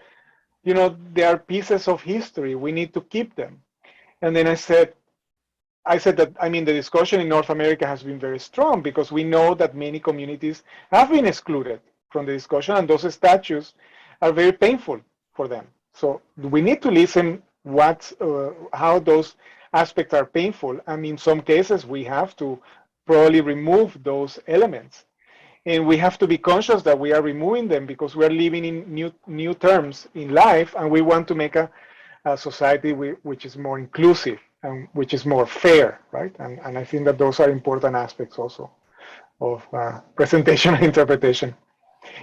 Speaker 3: you know, they are pieces of history. We need to keep them. And then I said that, I mean, the discussion in North America has been very strong because we know that many communities have been excluded from the discussion, and those statues are very painful for them. So we need to listen how those aspects are painful. And in some cases, we have to probably remove those elements. And we have to be conscious that we are removing them because we are living in new terms in life, and we want to make a society which is more inclusive and which is more fair, right? And I think that those are important aspects also of presentation and interpretation.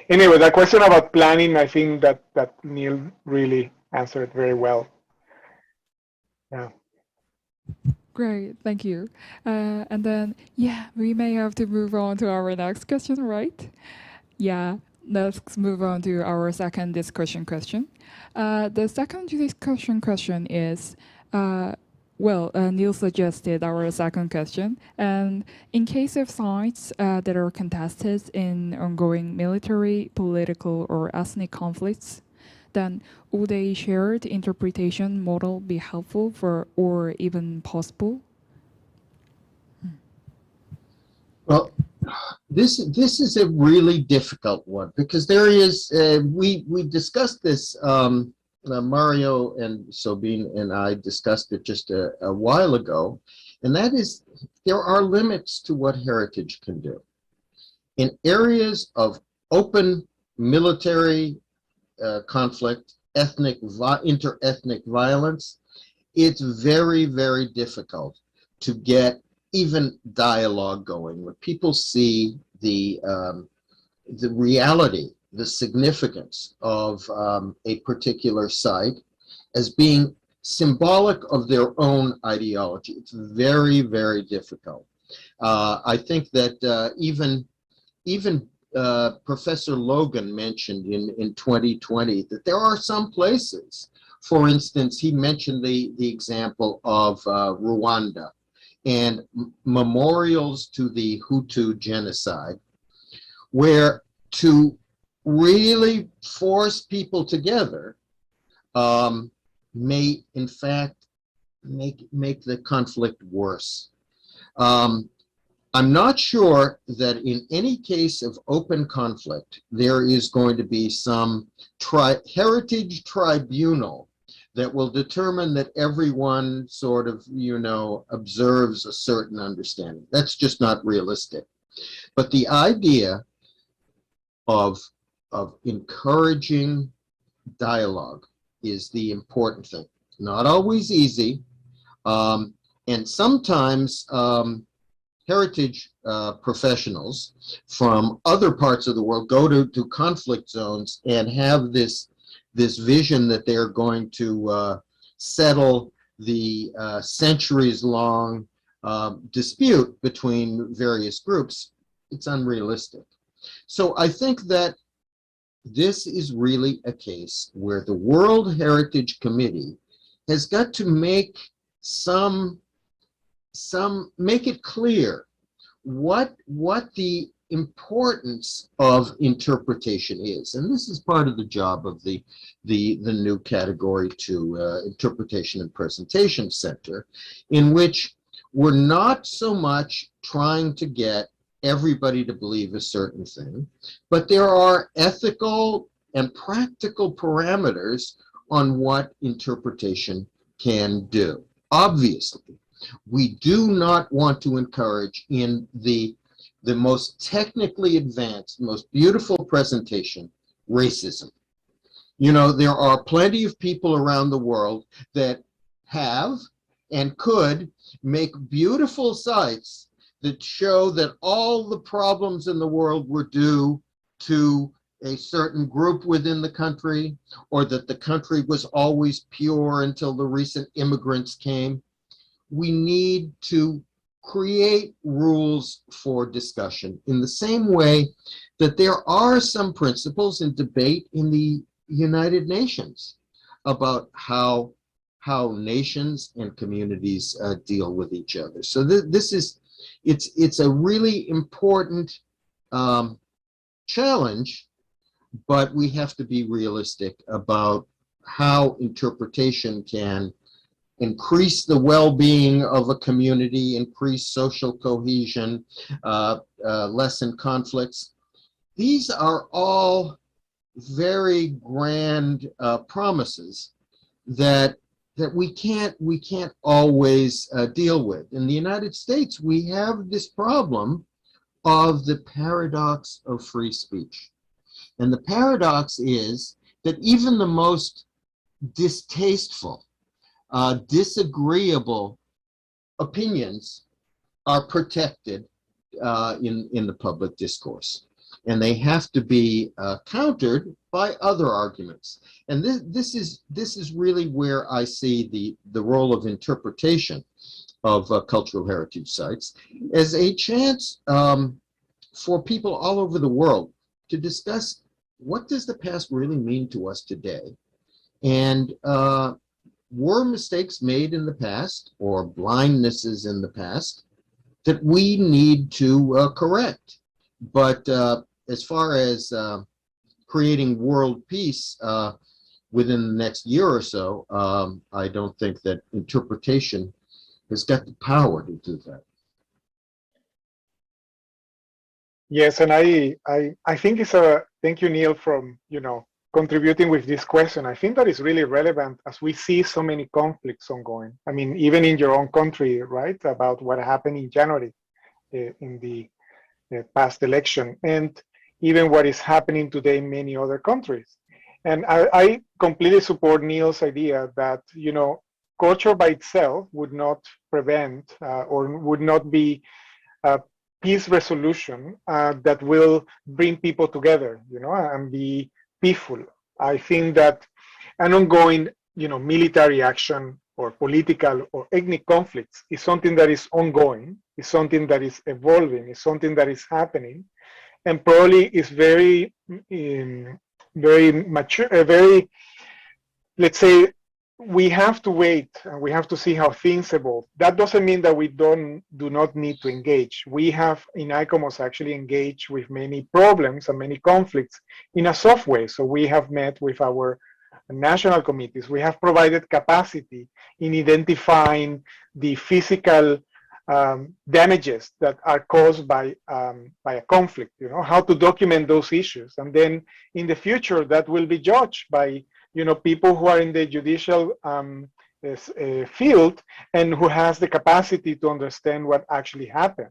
Speaker 3: Anyway, that question about planning, I think that Neil really answered very well. Yeah.
Speaker 1: Great, thank you. And then, yeah, we may have to move on to our next question, right? Yeah, let's move on to our second discussion question. The second discussion question is, Neil suggested our second question. And in case of sites that are contested in ongoing military, political, or ethnic conflicts, then would a shared interpretation model be helpful for or even possible?
Speaker 2: Well, this is a really difficult one because there is, we discussed this, Mario and Sabine and I discussed it just a while ago, and that is there are limits to what heritage can do. In areas of open military conflict, inter-ethnic violence, it's very, very difficult to get even dialogue going where people see the reality, the significance of a particular site as being symbolic of their own ideology. It's very, very difficult. I think that even Professor Logan mentioned in 2020 that there are some places, for instance, he mentioned the example of Rwanda and memorials to the Hutu genocide, where to really force people together may in fact make the conflict worse. I'm not sure that in any case of open conflict, there is going to be some heritage tribunal that will determine that everyone sort of, observes a certain understanding. That's just not realistic. But the idea of of encouraging dialogue is the important thing. Not always easy, and sometimes heritage professionals from other parts of the world go to conflict zones and have this vision that they're going to settle the centuries-long dispute between various groups. It's unrealistic. So I think that this is really a case where the World Heritage Committee has got to make make it clear what the importance of interpretation is. And this is part of the job of the new Category 2 Interpretation and Presentation Center, in which we're not so much trying to get everybody to believe a certain thing, but there are ethical and practical parameters on what interpretation can do. Obviously, we do not want to encourage in the most technically advanced, most beautiful presentation, racism. You know, there are plenty of people around the world that have and could make beautiful sites that show that all the problems in the world were due to a certain group within the country, or that the country was always pure until the recent immigrants came. We need to create rules for discussion in the same way that there are some principles in debate in the United Nations about how nations and communities deal with each other. So it's a really important challenge, but we have to be realistic about how interpretation can increase the well-being of a community, increase social cohesion, lessen conflicts. These are all very grand promises that we can't always deal with. In the United States, we have this problem of the paradox of free speech. And the paradox is that even the most distasteful, disagreeable opinions are protected in the public discourse. And they have to be countered by other arguments. And this is really where I see the role of interpretation of cultural heritage sites as a chance for people all over the world to discuss, what does the past really mean to us today? And were mistakes made in the past, or blindnesses in the past, that we need to correct? But as far as creating world peace within the next year or so, I don't think that interpretation has got the power to do that.
Speaker 3: Yes, and I think it's thank you, Neil, from contributing with this question. I think that is really relevant as we see so many conflicts ongoing. I mean, even in your own country, right, about what happened in January in the past election, and even what is happening today in many other countries. And I completely support Neil's idea that, culture by itself would not prevent or would not be a peace resolution that will bring people together, and be peaceful. I think that an ongoing, military action or political or ethnic conflicts is something that is ongoing, is something that is evolving, is something that is happening, and probably is very mature, very, let's say, we have to wait and we have to see how things evolve. That doesn't mean that we do not need to engage. We have in ICOMOS actually engaged with many problems and many conflicts in a soft way. So we have met with our national committees. We have provided capacity in identifying the physical damages that are caused by a conflict, how to document those issues. And then in the future, that will be judged by people who are in the judicial field and who has the capacity to understand what actually happened.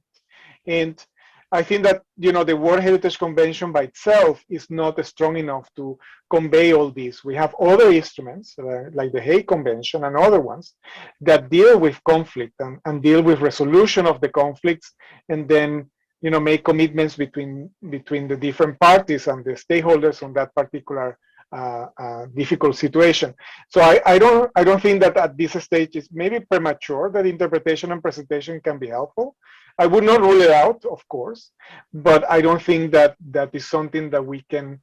Speaker 3: And I think that, the World Heritage Convention by itself is not strong enough to convey all this. We have other instruments like the Hague Convention and other ones that deal with conflict and deal with resolution of the conflicts, and then make commitments between the different parties and the stakeholders on that particular difficult situation. So I don't think that at this stage it's maybe premature that interpretation and presentation can be helpful. I would not rule it out, of course, but I don't think that is something that we can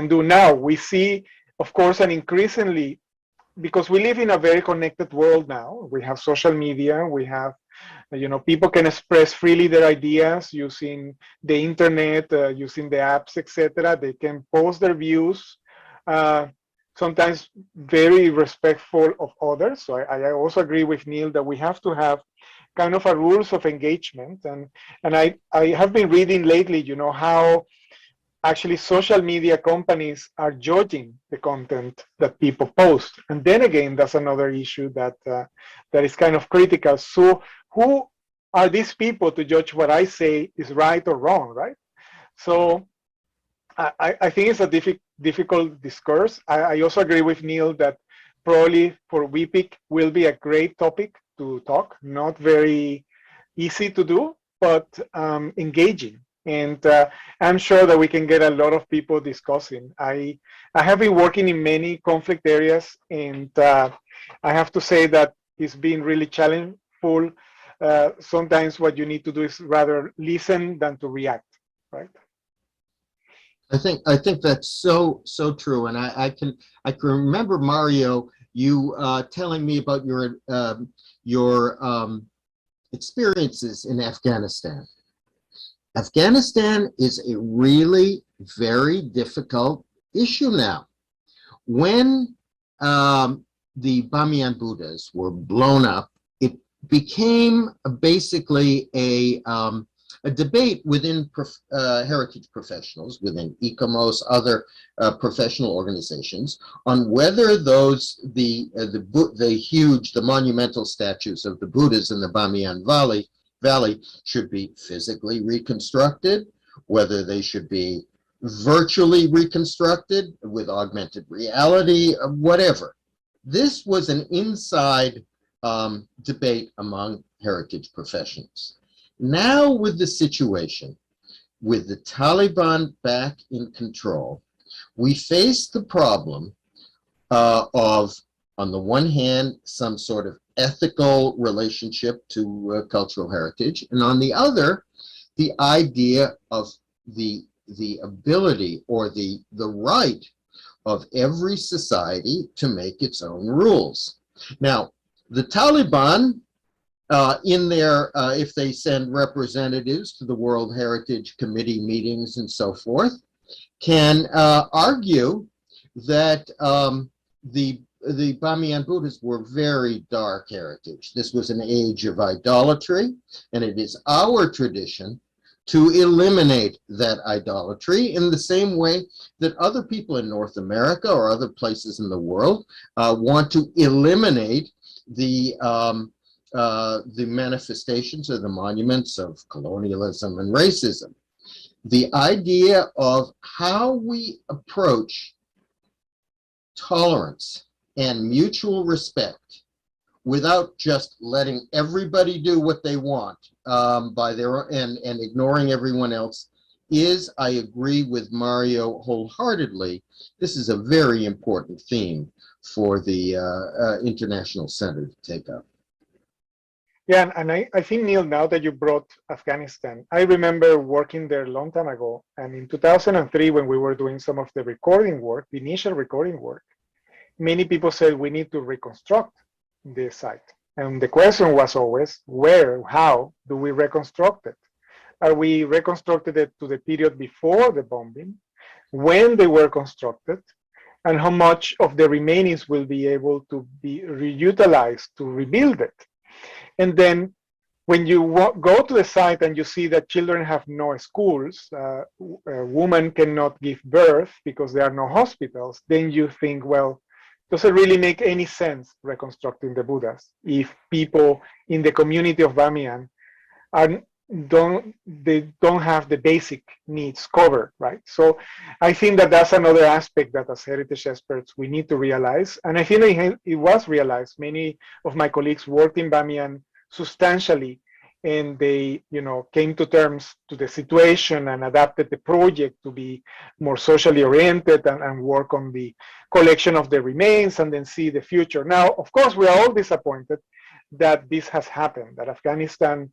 Speaker 3: do now. We see, of course, an increasingly, because we live in a very connected world now. We have social media. We have, people can express freely their ideas using the internet, using the apps, etc. They can post their views, sometimes very respectful of others. So I also agree with Neil that we have to have kind of a rules of engagement. And I have been reading lately, how actually social media companies are judging the content that people post. And then again, that's another issue that is kind of critical. So who are these people to judge what I say is right or wrong, right? So I think it's a difficult discourse. I also agree with Neil that probably for WPIC will be a great topic to talk, not very easy to do, but engaging. And I'm sure that we can get a lot of people discussing. I have been working in many conflict areas, and I have to say that it's been really challenging. Sometimes what you need to do is rather listen than to react, right?
Speaker 2: I think that's so true, and I can remember, Mario, you telling me about your experiences in Afghanistan. Afghanistan is a really very difficult issue now. When the Bamiyan Buddhas were blown up, it became basically a debate within heritage professionals, within ICOMOS, other professional organizations, on whether the monumental statues of the Buddhas in the Bamiyan Valley should be physically reconstructed, whether they should be virtually reconstructed with augmented reality, whatever. This was an inside debate among heritage professionals. Now, with the situation, with the Taliban back in control, we face the problem of, on the one hand, some sort of ethical relationship to cultural heritage, and on the other, the idea of the ability or the right of every society to make its own rules. Now, the Taliban, if they send representatives to the World Heritage Committee meetings and so forth, can argue that the Bamiyan Buddhas were very dark heritage. This was an age of idolatry, and it is our tradition to eliminate that idolatry in the same way that other people in North America or other places in the world want to eliminate the manifestations or the monuments of colonialism and racism. The idea of how we approach tolerance and mutual respect without just letting everybody do what they want by their and ignoring everyone else is, I agree with Mario wholeheartedly, this is a very important theme for the International Center to take up.
Speaker 3: Yeah, and I think, Neil, now that you brought Afghanistan, I remember working there a long time ago. And in 2003, when we were doing some of the recording work, the initial recording work, many people said we need to reconstruct the site. And the question was always, where, how do we reconstruct it? Are we reconstructed it to the period before the bombing, when they were constructed, and how much of the remainings will be able to be reutilized to rebuild it? And then when you go to the site and you see that children have no schools, women cannot give birth because there are no hospitals, then you think, well, does it really make any sense reconstructing the Buddhas if people in the community of Bamiyan are they don't have the basic needs covered, right? So I think that that's another aspect that as heritage experts we need to realize, and I think it was realized. Many of my colleagues worked in Bamiyan substantially, and they, came to terms to the situation and adapted the project to be more socially oriented and work on the collection of the remains and then see the future. Now, of course, we are all disappointed that this has happened, that Afghanistan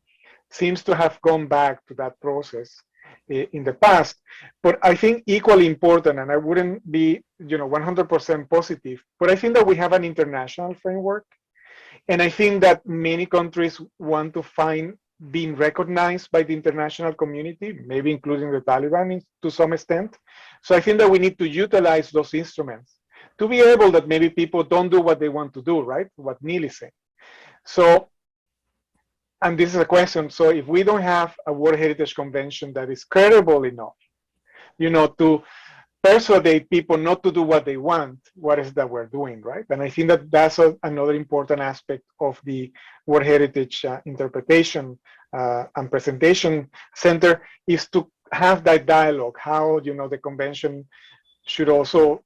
Speaker 3: seems to have gone back to that process in the past. But I think equally important, and I wouldn't be 100% positive, but I think that we have an international framework. And I think that many countries want to find being recognized by the international community, maybe including the Taliban to some extent. So I think that we need to utilize those instruments to be able that maybe people don't do what they want to do, right? What Neil is saying. So, and this is a question. So if we don't have a World Heritage Convention that is credible enough, to persuade people not to do what they want, what is that we're doing, right? And I think that that's another important aspect of the World Heritage Interpretation and Presentation Center, is to have that dialogue, how, the convention should also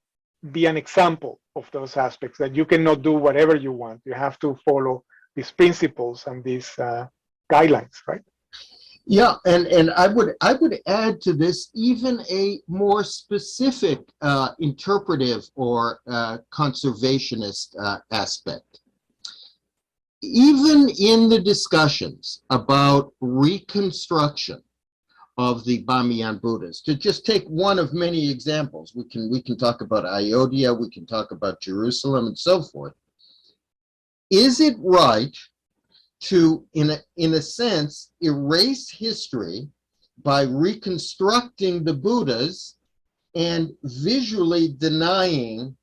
Speaker 3: be an example of those aspects, that you cannot do whatever you want. You have to follow these principles and these guidelines, right?
Speaker 2: Yeah, and I would add to this even a more specific interpretive or conservationist aspect. Even in the discussions about reconstruction of the Bamiyan Buddhas, to just take one of many examples, we can talk about Ayodhya, we can talk about Jerusalem, and so forth. Is it right to, in a sense, erase history by reconstructing the Buddhas and visually denying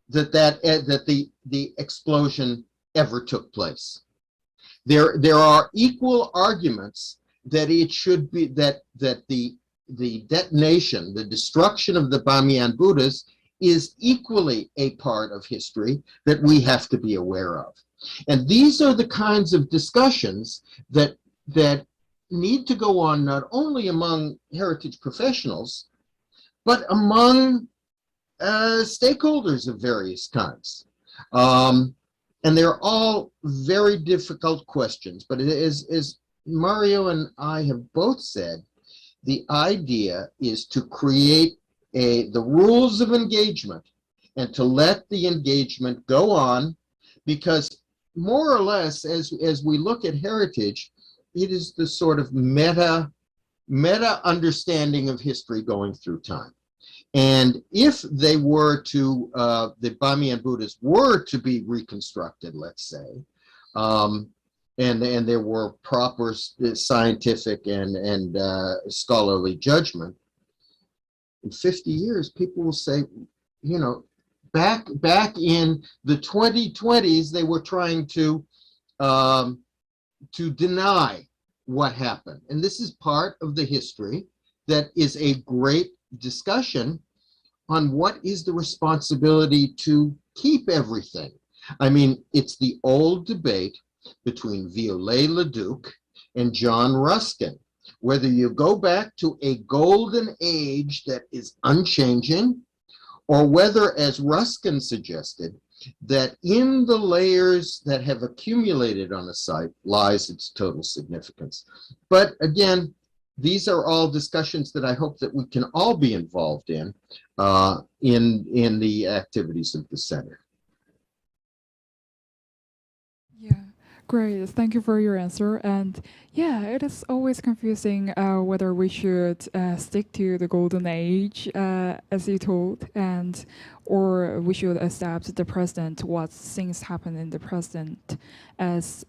Speaker 2: that the explosion ever took place? There are equal arguments that it should be that the detonation, the destruction of the Bamiyan Buddhas is equally a part of history that we have to be aware of. And these are the kinds of discussions that need to go on not only among heritage professionals, but among stakeholders of various kinds. And they're all very difficult questions. But as Mario and I have both said, the idea is to create the rules of engagement and to let the engagement go on, because more or less, as we look at heritage, it is the sort of meta understanding of history going through time. And if they were to, the Bamiyan Buddhas were to be reconstructed, let's say, and there were proper scientific and scholarly judgment, in 50 years, people will say, back in the 2020s, they were trying to deny what happened. And this is part of the history that is a great discussion on what is the responsibility to keep everything. I mean, it's the old debate between Viollet-le-Duc and John Ruskin, whether you go back to a golden age that is unchanging, or whether, as Ruskin suggested, that in the layers that have accumulated on a site lies its total significance. But again, these are all discussions that I hope that we can all be involved in the activities of the center.
Speaker 1: Yeah, great. Thank you for your answer. And yeah, it is always confusing whether we should stick to the golden age, as you told, or we should accept the present, what things happen in the present as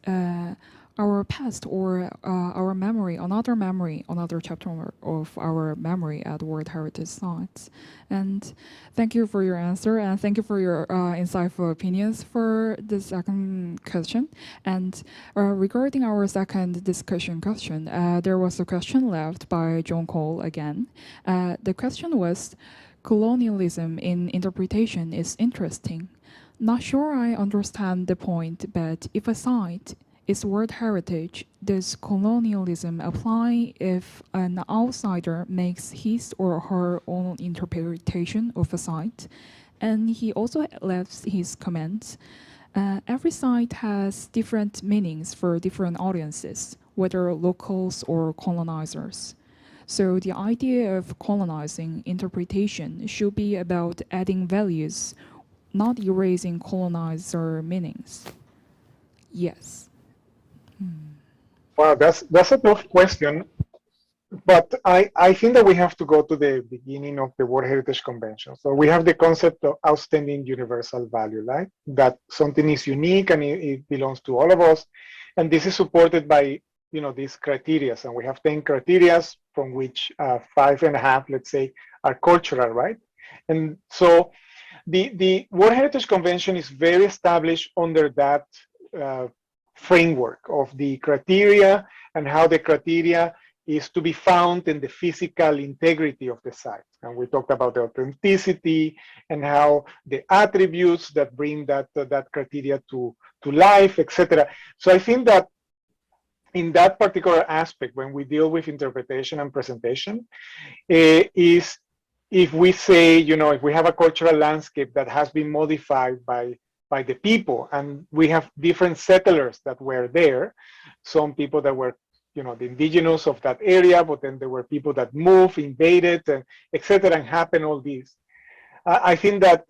Speaker 1: our past or our memory, another chapter of our memory at World Heritage Sites. And thank you for your answer, and thank you for your insightful opinions for the second question. And regarding our second discussion question, there was a question left by John Cole again. The question was, colonialism in interpretation is interesting. Not sure I understand the point, but if a site Is World Heritage, does colonialism apply if an outsider makes his or her own interpretation of a site? And he also left his comments. Every site has different meanings for different audiences, whether locals or colonizers. So the idea of colonizing interpretation should be about adding values, not erasing colonizer meanings. Yes.
Speaker 3: Wow, that's a tough question. But I think that we have to go to the beginning of the World Heritage Convention. So we have the concept of outstanding universal value, right? That something is unique and it belongs to all of us. And this is supported by, these criteria. And we have 10 criteria from which 5.5, let's say, are cultural, right? And so the World Heritage Convention is very established under that framework of the criteria and how the criteria is to be found in the physical integrity of the site. And we talked about the authenticity and how the attributes that bring that criteria to life, etc. So I think that in that particular aspect, when we deal with interpretation and presentation, is if we say, if we have a cultural landscape that has been modified by the people, and we have different settlers that were there, some people that were the indigenous of that area, but then there were people that moved, invaded, and etc., and happened all this. I think that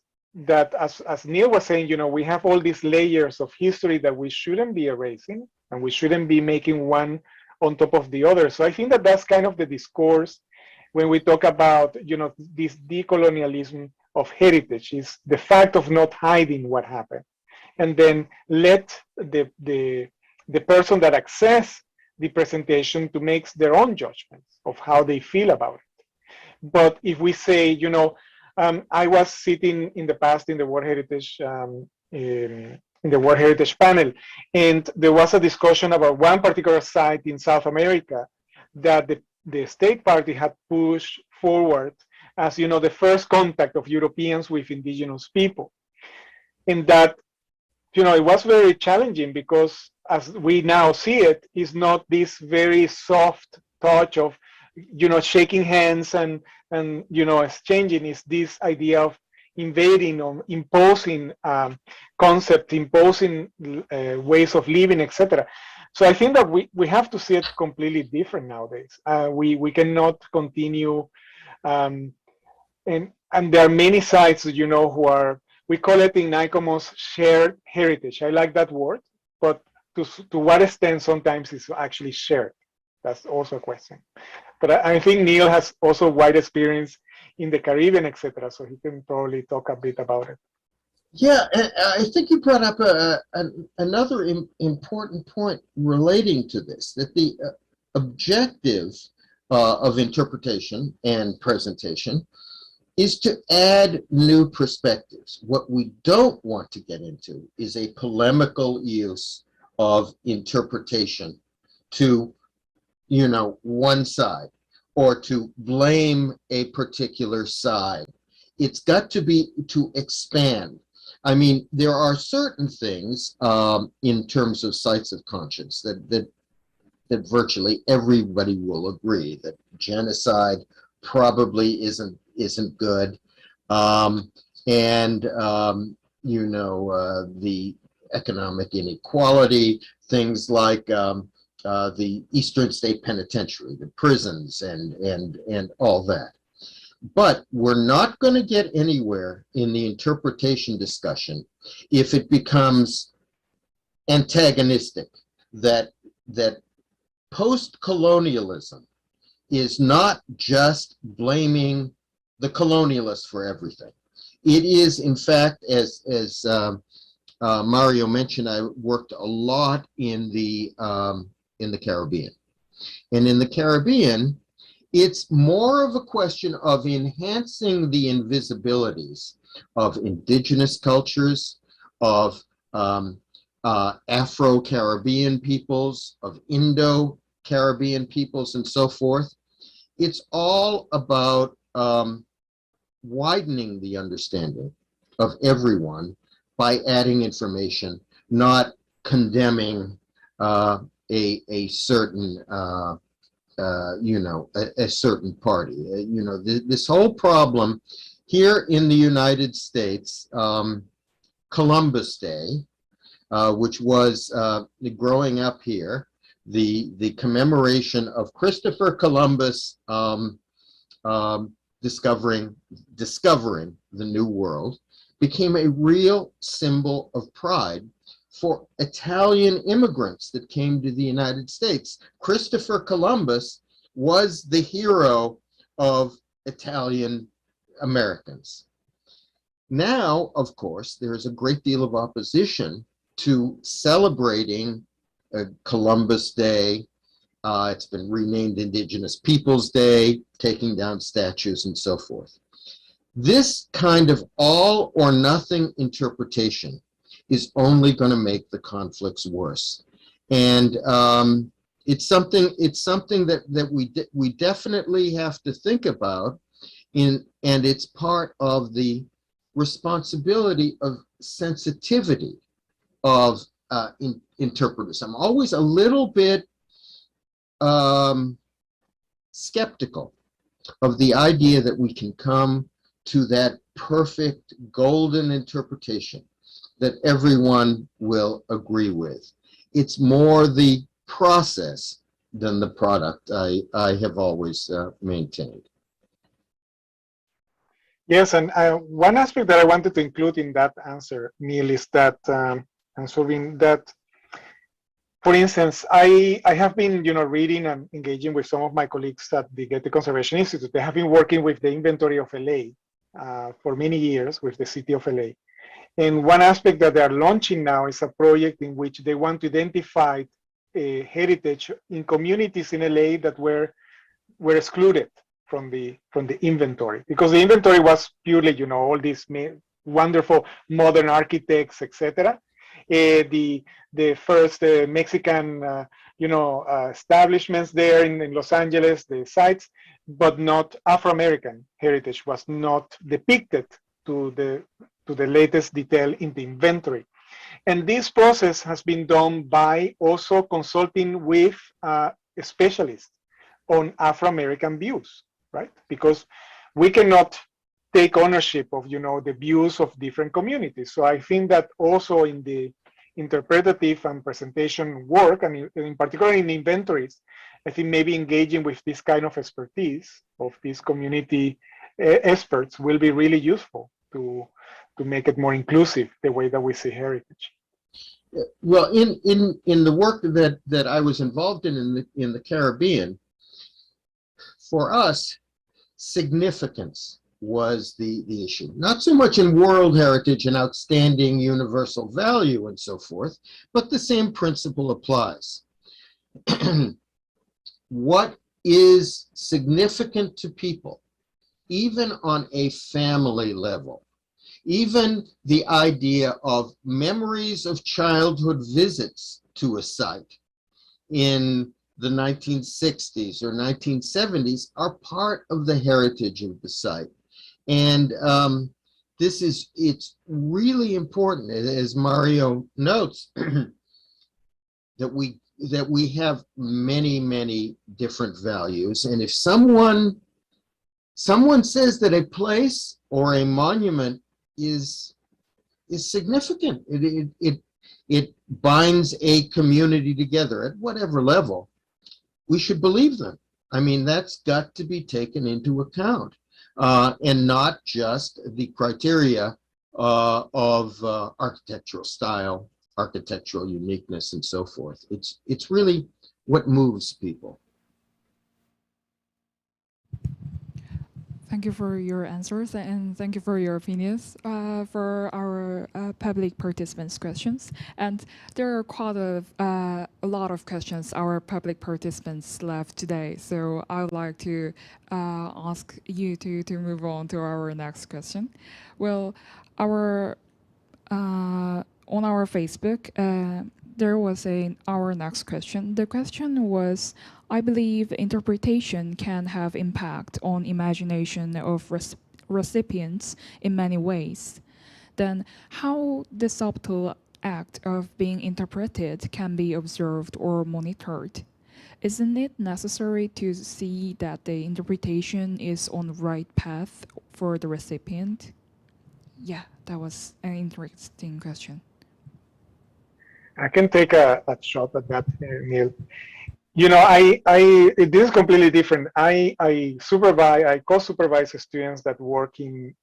Speaker 3: as Neil was saying, we have all these layers of history that we shouldn't be erasing, and we shouldn't be making one on top of the other. So I think that that's kind of the discourse when we talk about, this decolonialism of heritage, is the fact of not hiding what happened, and then let the person that access the presentation to make their own judgments of how they feel about it. But if we say, I was sitting in the past in the World Heritage in the World Heritage panel, and there was a discussion about one particular site in South America that the state party had pushed forward as, the first contact of Europeans with indigenous people. And that, it was very challenging because as we now see it, is not this very soft touch of, shaking hands and exchanging. Is this idea of invading or imposing concepts, imposing ways of living, etc. So I think that we have to see it completely different nowadays. We cannot continue, and there are many sites, who are, we call it in ICOMOS shared heritage. I like that word, but to what extent sometimes it's actually shared? That's also a question. But I think Neil has also wide experience in the Caribbean, etc., so he can probably talk a bit about it.
Speaker 2: Yeah, and I think you brought up another important point relating to this, that the objective of interpretation and presentation is to add new perspectives. What we don't want to get into is a polemical use of interpretation to, one side, or to blame a particular side. It's got to be to expand. I mean, there are certain things in terms of sites of conscience that virtually everybody will agree that genocide probably isn't good, the economic inequality, things like the Eastern State Penitentiary, the prisons, and all that. But we're not going to get anywhere in the interpretation discussion if it becomes antagonistic, that post-colonialism is not just blaming the colonialists for everything. It is, in fact, as Mario mentioned, I worked a lot in the Caribbean. And in the Caribbean, it's more of a question of enhancing the invisibilities of indigenous cultures, of Afro-Caribbean peoples, of Indo-Caribbean peoples, and so forth. It's all about widening the understanding of everyone by adding information, not condemning a certain a certain party. This whole problem here in the United States, Columbus Day, which was growing up here, the commemoration of Christopher Columbus discovering the New World, became a real symbol of pride for Italian immigrants that came to the United States. Christopher Columbus was the hero of Italian Americans. Now, of course, there is a great deal of opposition to celebrating Columbus Day. It's been renamed Indigenous Peoples Day, taking down statues and so forth. This kind of all or nothing interpretation is only going to make the conflicts worse. And it's something that we definitely have to think about, and it's part of the responsibility of sensitivity of interpreters. I'm always a little bit skeptical of the idea that we can come to that perfect golden interpretation that everyone will agree with. It's more the process than the product, I have always maintained.
Speaker 3: Yes, and one aspect that I wanted to include in that answer, Neil, is that, answering that, for instance, I have been, reading and engaging with some of my colleagues at the Getty Conservation Institute. They have been working with the inventory of LA for many years with the city of LA. And one aspect that they are launching now is a project in which they want to identify heritage in communities in LA that were excluded from the inventory, because the inventory was purely, all these wonderful modern architects, etc. The first Mexican, establishments there in Los Angeles, the sites, but not Afro-American heritage was not depicted to the latest detail in the inventory. And this process has been done by also consulting with specialists on Afro-American views, right? Because we cannot take ownership of, the views of different communities. So I think that also in the interpretative and presentation work, and in particular in inventories, I think maybe engaging with this kind of expertise of these community experts will be really useful to make it more inclusive, the way that we see heritage.
Speaker 2: Well, in the work that I was involved in the Caribbean, for us, significance was the issue. Not so much in world heritage and outstanding universal value and so forth, but the same principle applies. What is significant to people, even on a family level, even the idea of memories of childhood visits to a site in the 1960s or 1970s are part of the heritage of the site. And it's really important, as Mario notes, that we have many, many different values. And if someone says that a place or a monument is significant, it binds a community together at whatever level, we should believe them. I mean, that's got to be taken into account, and not just the criteria of architectural style, architectural uniqueness, and so forth. It's really what moves people.
Speaker 1: Thank you for your answers, and thank you for your opinions for our public participants' questions. And there are quite a lot of questions our public participants left today. So I would like to ask you to move on to our next question. Well, on our Facebook, there was our next question. The question was, I believe interpretation can have impact on imagination of recipients in many ways. Then how the subtle act of being interpreted can be observed or monitored. Isn't it necessary to see that the interpretation is on the right path for the recipient? Yeah, that was an interesting question.
Speaker 3: I can take a shot at that, Neil. You know, this is completely different. I co-supervise students that work in,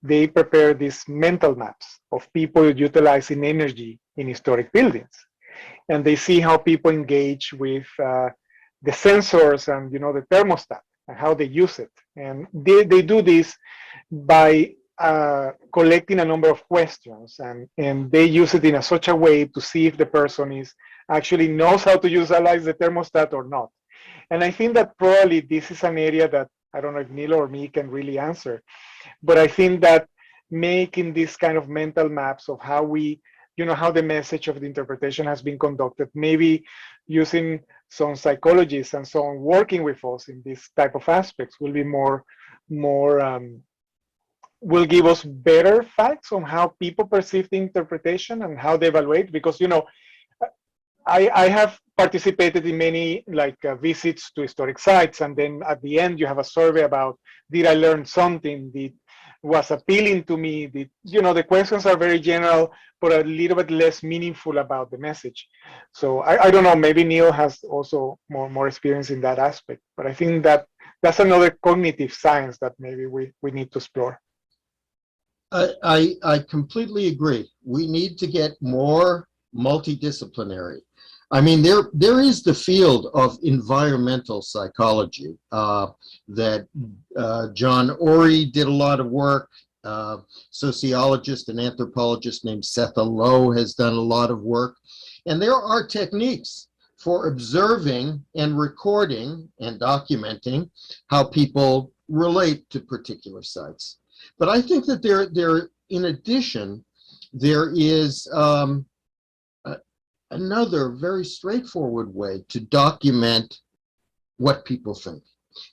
Speaker 3: they prepare these mental maps of people utilizing energy in historic buildings. And they see how people engage with the sensors and, you know, the thermostat and how they use it. And they do this by collecting a number of questions, and they use it in such a way to see if the person is actually knows how to utilize the thermostat or not. And I think that probably this is an area that I don't know if Neil or me can really answer, but I think that making this kind of mental maps of how we, you know, how the message of the interpretation has been conducted, maybe using some psychologists and so on working with us in this type of aspects will be more will give us better facts on how people perceive the interpretation and how they evaluate. Because, you know, I have participated in many visits to historic sites, and then at the end you have a survey about, did I learn something? Did was appealing to me? Did, you know, the questions are very general, but a little bit less meaningful about the message. So I don't know, maybe Neil has also more experience in that aspect, but I think that that's another cognitive science that maybe we need to explore.
Speaker 2: I completely agree. We need to get more multidisciplinary. I mean, there is the field of environmental psychology that John Ori did a lot of work. Sociologist and anthropologist named Setha Low has done a lot of work. And there are techniques for observing and recording and documenting how people relate to particular sites. But I think that there in addition, there is another very straightforward way to document what people think.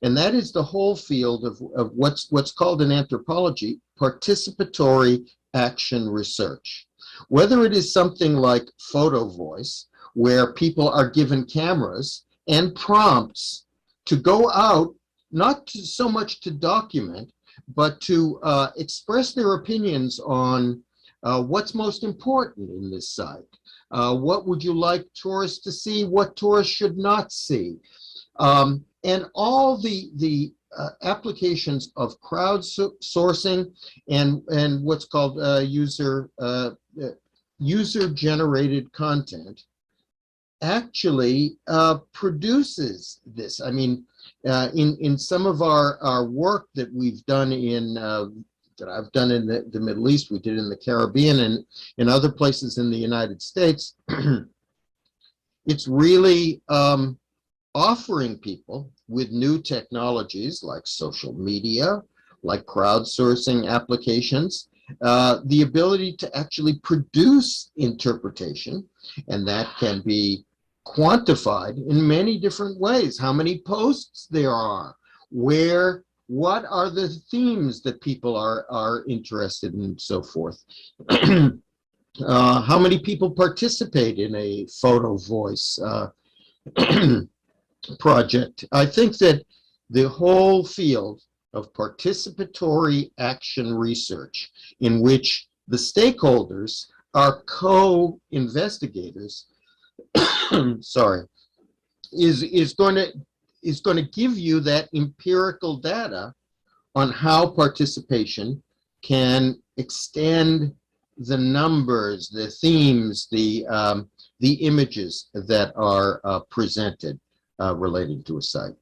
Speaker 2: And that is the whole field of what's called in anthropology participatory action research. Whether it is something like photo voice, where people are given cameras and prompts to go out, not so much to document, but to express their opinions on what's most important in this site. What would you like tourists to see? What tourists should not see? And all the applications of crowdsourcing and what's called user-generated content actually produces this. I mean, in some of our work that we've done that I've done in the Middle East, we did in the Caribbean and in other places in the United States, it's really offering people with new technologies like social media, like crowdsourcing applications, the ability to actually produce interpretation, and that can be quantified in many different ways. How many posts there are, what are the themes that people are interested in, and so forth. How many people participate in a photo voice project? I think that the whole field of participatory action research, in which the stakeholders are co-investigators, sorry, is going to give you that empirical data on how participation can extend the numbers, the themes, the images that are presented relating to a site.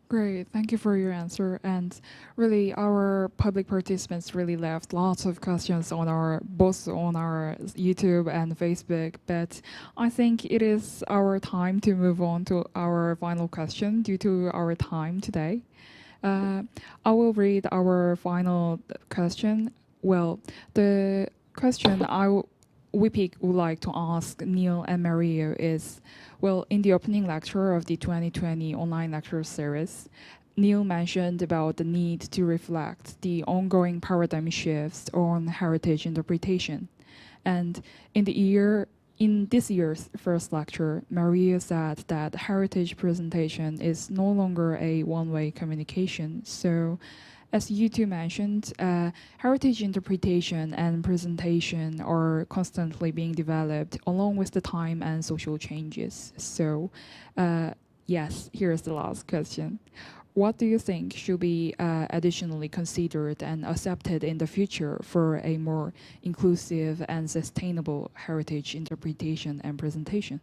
Speaker 1: Great, thank you for your answer. And really, our public participants really left lots of questions on both on our YouTube and Facebook. But I think it is our time to move on to our final question due to our time today. I will read our final question. Well, the question WIPIC would like to ask Neil and Mario is, well, in the opening lecture of the 2020 online lecture series, Neil mentioned about the need to reflect the ongoing paradigm shifts on heritage interpretation. And in this year's first lecture, Maria said that heritage presentation is no longer a one-way communication. So, as you two mentioned, heritage interpretation and presentation are constantly being developed along with the time and social changes. So, yes, here's the last question. What do you think should be additionally considered and accepted in the future for a more inclusive and sustainable heritage interpretation and presentation?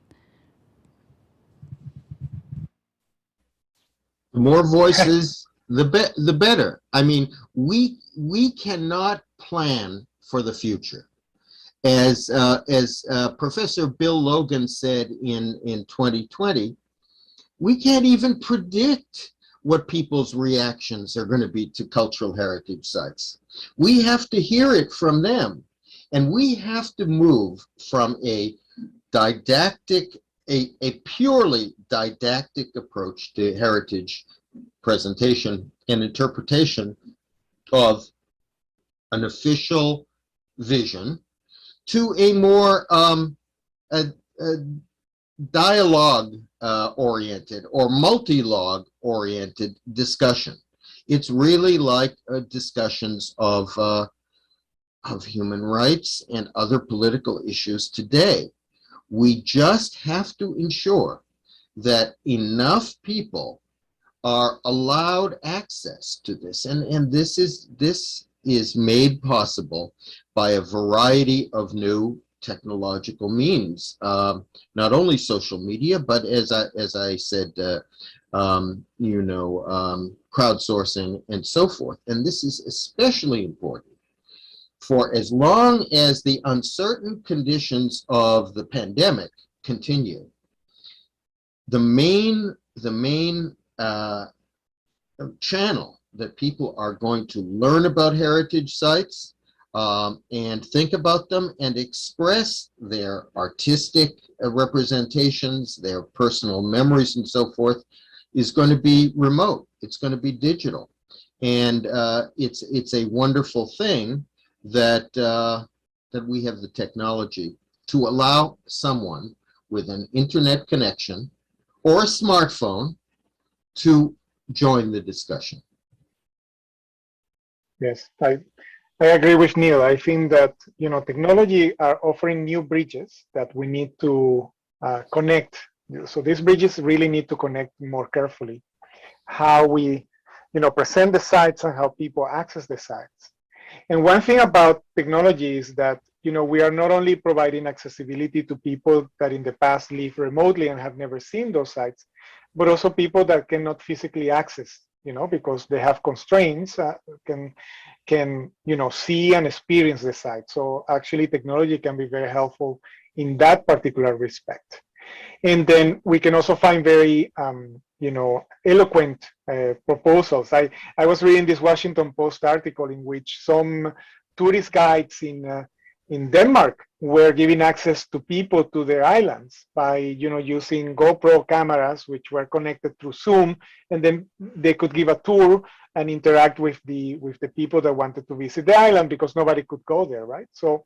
Speaker 2: The more voices, the better. I mean, we cannot plan for the future. As Professor Bill Logan said in 2020, we can't even predict what people's reactions are going to be to cultural heritage sites. We have to hear it from them, and we have to move from a purely didactic approach to heritage presentation and interpretation of an official vision to a more dialogue oriented or multi-log oriented discussion. It's really like discussions of human rights and other political issues today. We just have to ensure that enough people are allowed access to this, and this is made possible by a variety of new technological means, not only social media, but as I said, crowdsourcing and so forth. And this is especially important for as long as the uncertain conditions of the pandemic continue. The main channel that people are going to learn about heritage sites and think about them and express their artistic representations, their personal memories and so forth, is going to be remote. It's going to be digital. And it's a wonderful thing that we have the technology to allow someone with an internet connection or a smartphone to join the discussion.
Speaker 3: Yes, I agree with Neil. I think that technology are offering new bridges that we need to connect. So these bridges really need to connect more carefully. How we present the sites and how people access the sites. And one thing about technology is that we are not only providing accessibility to people that in the past live remotely and have never seen those sites, but also people that cannot physically access, because they have constraints, can see and experience the site. So actually technology can be very helpful in that particular respect. And then we can also find very eloquent proposals. I was reading this Washington Post article in which some tourist guides in Denmark were giving access to people to their islands by using GoPro cameras which were connected through Zoom, and then they could give a tour and interact with the people that wanted to visit the island because nobody could go there, right? So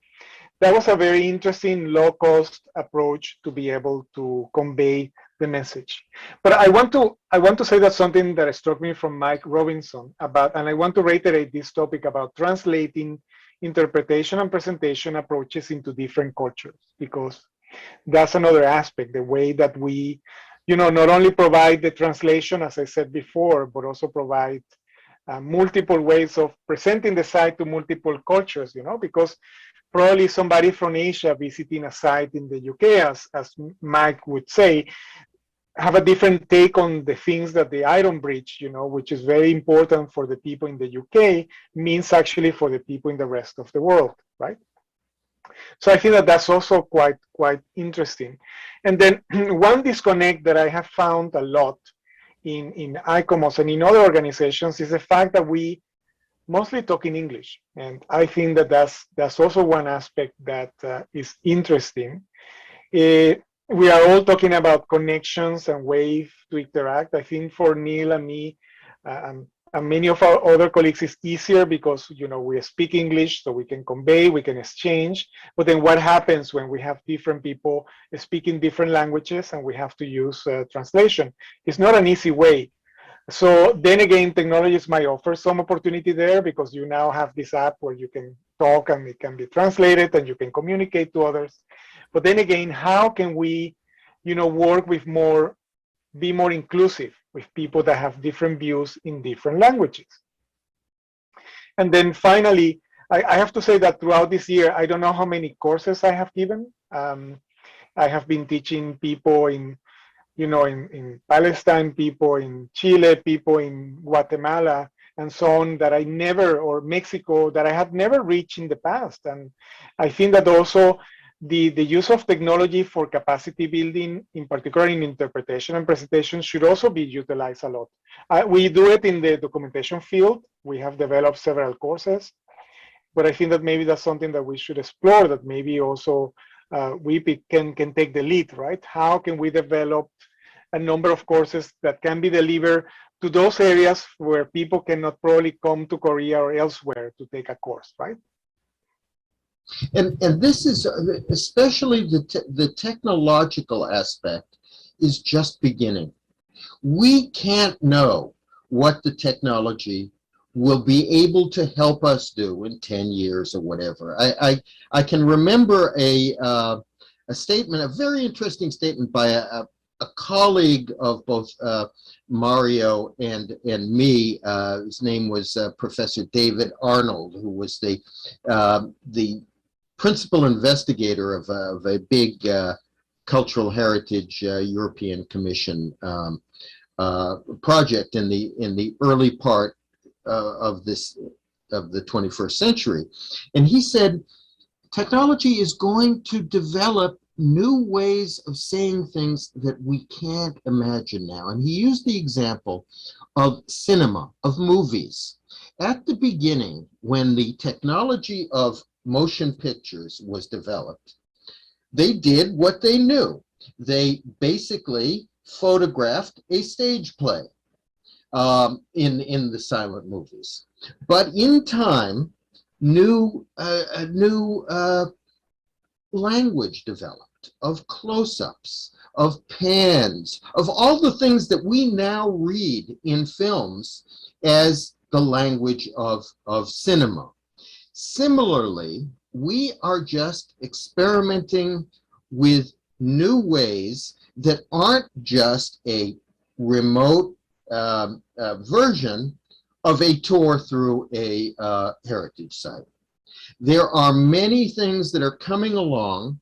Speaker 3: that was a very interesting low-cost approach to be able to convey the message. But I want to say that something that struck me from Mike Robinson about, and I want to reiterate this topic about translating interpretation and presentation approaches into different cultures, because that's another aspect, the way that we, not only provide the translation, as I said before, but also provide multiple ways of presenting the site to multiple cultures, because probably somebody from Asia visiting a site in the UK, as Mike would say, have a different take on the things that the Iron Bridge, which is very important for the people in the UK, means actually for the people in the rest of the world, right? So I think that that's also quite interesting. And then one disconnect that I have found a lot in ICOMOS and in other organizations is the fact that we mostly talk in English. And I think that that's also one aspect that is interesting. We are all talking about connections and ways to interact. I think for Neil and me, and many of our other colleagues is easier because, you know, we speak English, so we can convey, we can exchange. But then what happens when we have different people speaking different languages and we have to use translation? It's not an easy way. So then again, technologies might offer some opportunity there because you now have this app where you can talk and it can be translated and you can communicate to others. But then again, how can we, you know, work with more, be more inclusive with people that have different views in different languages? And then finally, I have to say that throughout this year, I don't know how many courses I have given. I have been teaching people in, you know, in Palestine, people in Chile, people in Guatemala, and so on, that I never, or Mexico, that I had never reached in the past. And I think that also the use of technology for capacity building, in particular in interpretation and presentation, should also be utilized a lot. We do it in the documentation field. We have developed several courses, but I think that maybe that's something that we should explore, that maybe also WIPI can take the lead, right? How can we develop a number of courses that can be delivered to those areas where people cannot probably come to Korea or elsewhere to take a course, right?
Speaker 2: And this is especially the technological aspect is just beginning. We can't know what the technology will be able to help us do in 10 years or whatever. I can remember a statement, a very interesting statement by a colleague of both Mario and me. His name was Professor David Arnold, who was the principal investigator of a big cultural heritage European Commission project in the early part of the 21st century. And he said, technology is going to develop new ways of saying things that we can't imagine now. And he used the example of cinema, of movies. At the beginning, when the technology of motion pictures was developed, they did what they knew. They basically photographed a stage play in the silent movies. But in time, new language developed of close-ups, of pans, of all the things that we now read in films as the language of cinema. Similarly, we are just experimenting with new ways that aren't just a remote version of a tour through a heritage site. There are many things that are coming along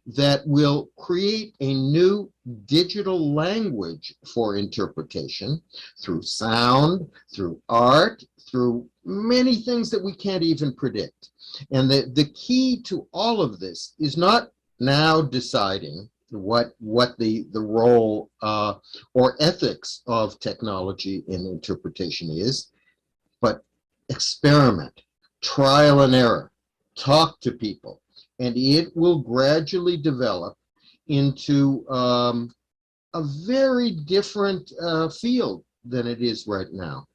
Speaker 2: that will create a new digital language for interpretation through sound, through art, through many things that we can't even predict. And the key to all of this is not now deciding what the role or ethics of technology in interpretation is, but experiment, trial and error, talk to people, and it will gradually develop into a very different field than it is right now.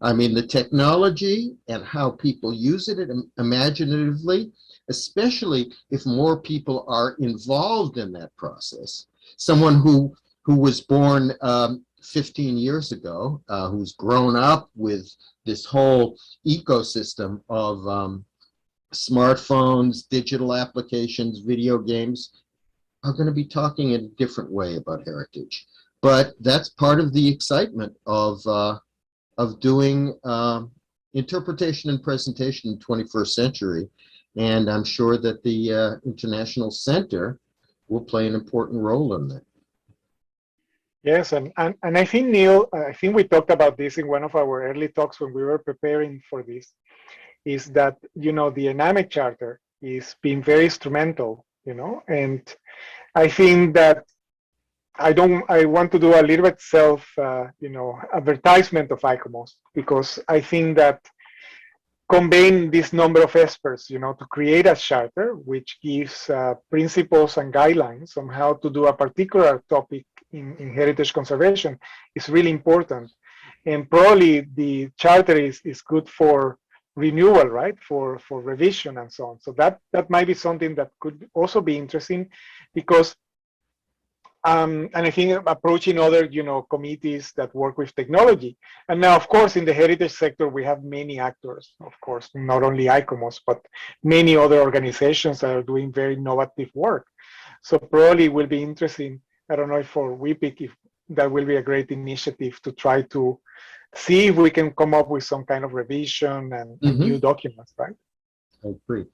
Speaker 2: I mean, the technology and how people use it imaginatively, especially if more people are involved in that process. Someone who was born 15 years ago, who's grown up with this whole ecosystem of smartphones, digital applications, video games, are going to be talking in a different way about heritage. But that's part of the excitement of doing interpretation and presentation in the 21st century. And I'm sure that the International Center will play an important role in that.
Speaker 3: Yes, and I think, Neil, I think we talked about this in one of our early talks when we were preparing for this, is that, you know, the ENAME Charter is being very instrumental, you know, and I think that I want to do a little bit you know, advertisement of ICOMOS, because I think that conveying this number of experts, you know, to create a charter which gives principles and guidelines on how to do a particular topic in heritage conservation is really important. And probably the charter is good for renewal, right? For revision and so on. So that might be something that could also be interesting, because and I think approaching other, committees that work with technology. And now, of course, in the heritage sector, we have many actors, of course, not only ICOMOS, but many other organizations that are doing very innovative work. So probably will be interesting. I don't know if for WIPIC, if that will be a great initiative to try to see if we can come up with some kind of revision and new documents, right?
Speaker 2: I agree.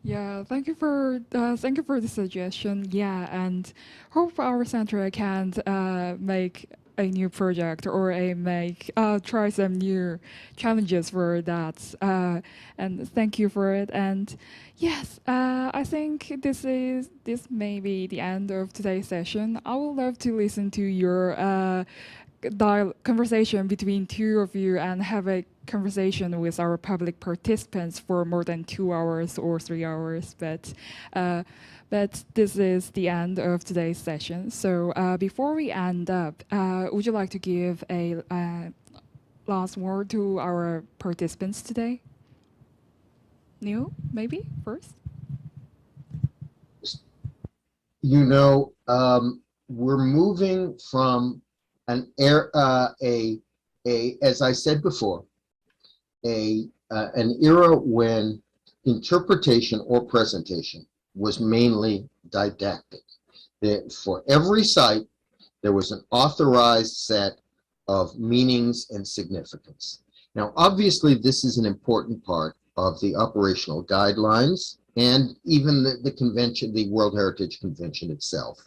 Speaker 1: Yeah, thank you for the suggestion. Yeah, and hope our center can make a new project or try some new challenges for that. And thank you for it. And yes, I think this may be the end of today's session. I would love to listen to your conversation between two of you and have a conversation with our public participants for more than 2 hours or 3 hours, but this is the end of today's session. So before we end up, would you like to give a last word to our participants today? Neil, maybe first?
Speaker 2: We're moving from an as I said before, an era when interpretation or presentation was mainly didactic. For every site, there was an authorized set of meanings and significance. Now, obviously, this is an important part of the operational guidelines and even the convention, the World Heritage Convention itself.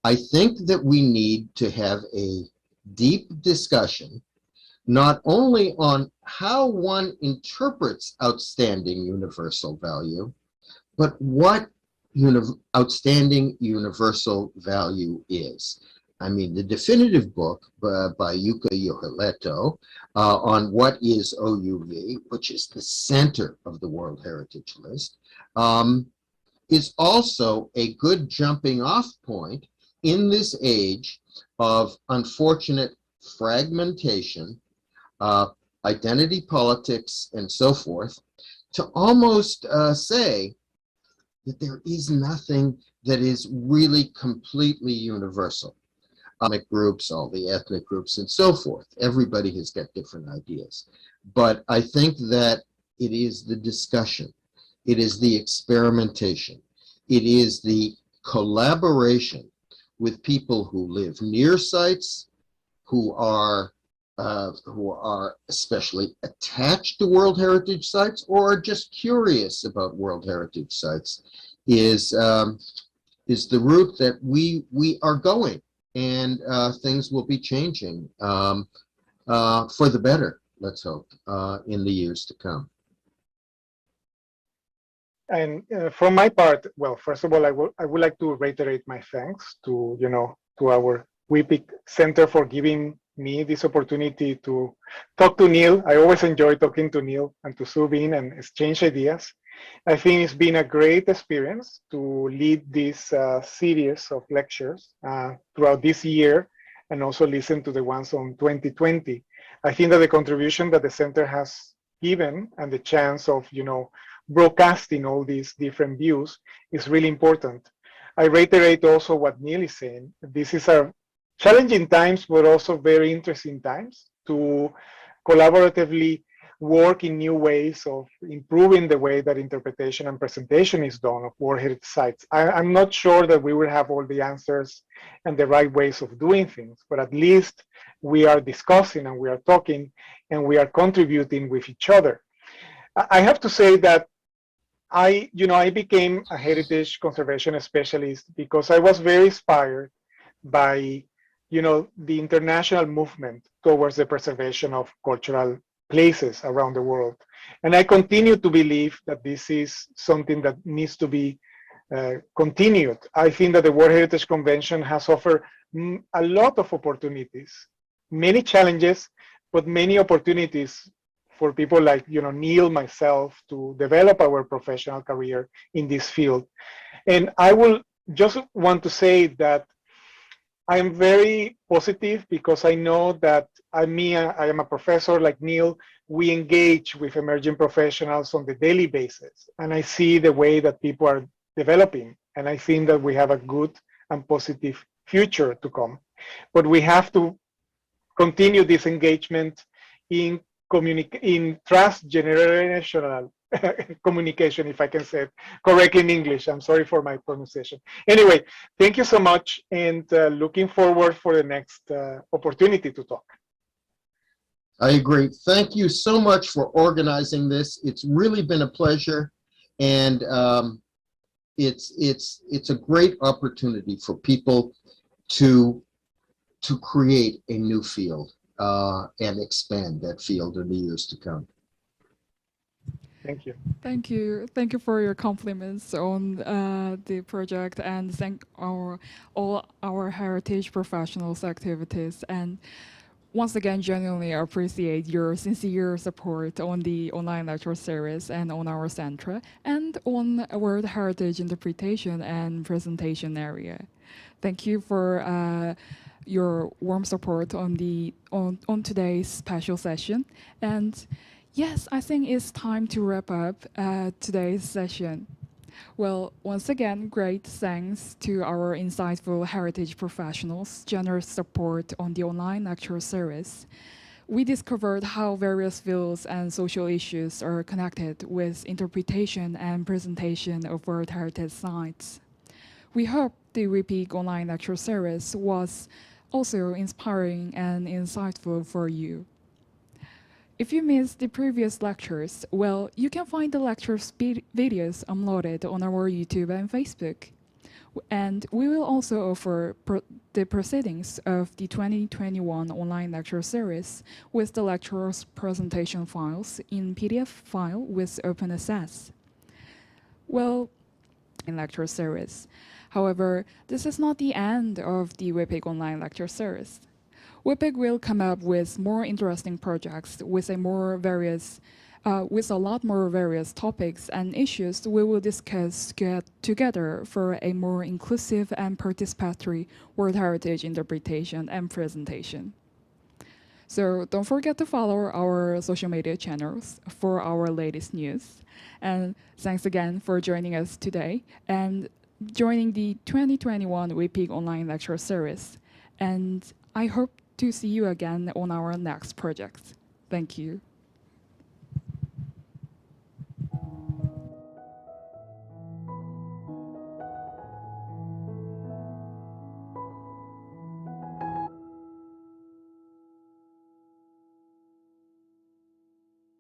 Speaker 2: I think that we need to have a deep discussion, not only on how one interprets outstanding universal value, but what outstanding universal value is. I mean, the definitive book by Yuka Yohileto on what is OUV, which is the center of the World Heritage List, is also a good jumping off point in this age of unfortunate fragmentation, identity politics, and so forth, to almost say that there is nothing that is really completely universal. Ethnic groups, all the ethnic groups, and so forth. Everybody has got different ideas. But I think that it is the discussion, it is the experimentation, it is the collaboration with people who live near sites, who are especially attached to World Heritage sites or are just curious about World Heritage sites, is the route that we are going, and things will be changing for the better, let's hope, in the years to come.
Speaker 3: And from my part, well, first of all, I would like to reiterate my thanks to our WIPIC Center for giving me this opportunity to talk to Neil. I always enjoy talking to Neil and to Subin and exchange ideas. I think it's been a great experience to lead this series of lectures throughout this year, and also listen to the ones on 2020. I think that the contribution that the center has given and the chance of, broadcasting all these different views is really important. I reiterate also what Neil is saying. This is a challenging times, but also very interesting times to collaboratively work in new ways of improving the way that interpretation and presentation is done of World Heritage sites. I'm not sure that we will have all the answers and the right ways of doing things, but at least we are discussing and we are talking and we are contributing with each other. I have to say that I became a heritage conservation specialist because I was very inspired by, the international movement towards the preservation of cultural places around the world. And I continue to believe that this is something that needs to be continued. I think that the World Heritage Convention has offered a lot of opportunities, many challenges, but many opportunities for people like Neil, myself, to develop our professional career in this field. And I will just want to say that I am very positive because I know that I am a professor like Neil. We engage with emerging professionals on the daily basis, and I see the way that people are developing, and I think that we have a good and positive future to come. But we have to continue this engagement in trust generational communication, if I can say it correctly in English. I'm sorry for my pronunciation. Anyway, thank you so much, and looking forward for the next opportunity to talk.
Speaker 2: I agree. Thank you so much for organizing this. It's really been a pleasure, and it's a great opportunity for people to create a new field and expand that field in the years to come.
Speaker 3: Thank you.
Speaker 1: Thank you. Thank you for your compliments on the project, and thank all our heritage professionals' activities. And once again, genuinely appreciate your sincere support on the online lecture series and on our Centra and on World Heritage interpretation and presentation area. Thank you for your warm support on today's special session. And yes, I think it's time to wrap up today's session. Well, once again, great thanks to our insightful heritage professionals' generous support on the online lecture series. We discovered how various fields and social issues are connected with interpretation and presentation of World Heritage Sites. We hope the WIPIC online lecture series was also inspiring and insightful for you. If you missed the previous lectures, well, you can find the lectures videos uploaded on our YouTube and Facebook. And we will also offer the proceedings of the 2021 online lecture series with the lecturers' presentation files in PDF file with open access. Well, in lecture series. However, this is not the end of the WIPIC online lecture series. WIPIC will come up with more interesting projects with a lot more various topics and issues we will discuss together for a more inclusive and participatory World Heritage interpretation and presentation. So don't forget to follow our social media channels for our latest news. And thanks again for joining us today and joining the 2021 WIPIC online lecture series. And I hope to see you again on our next project. Thank you.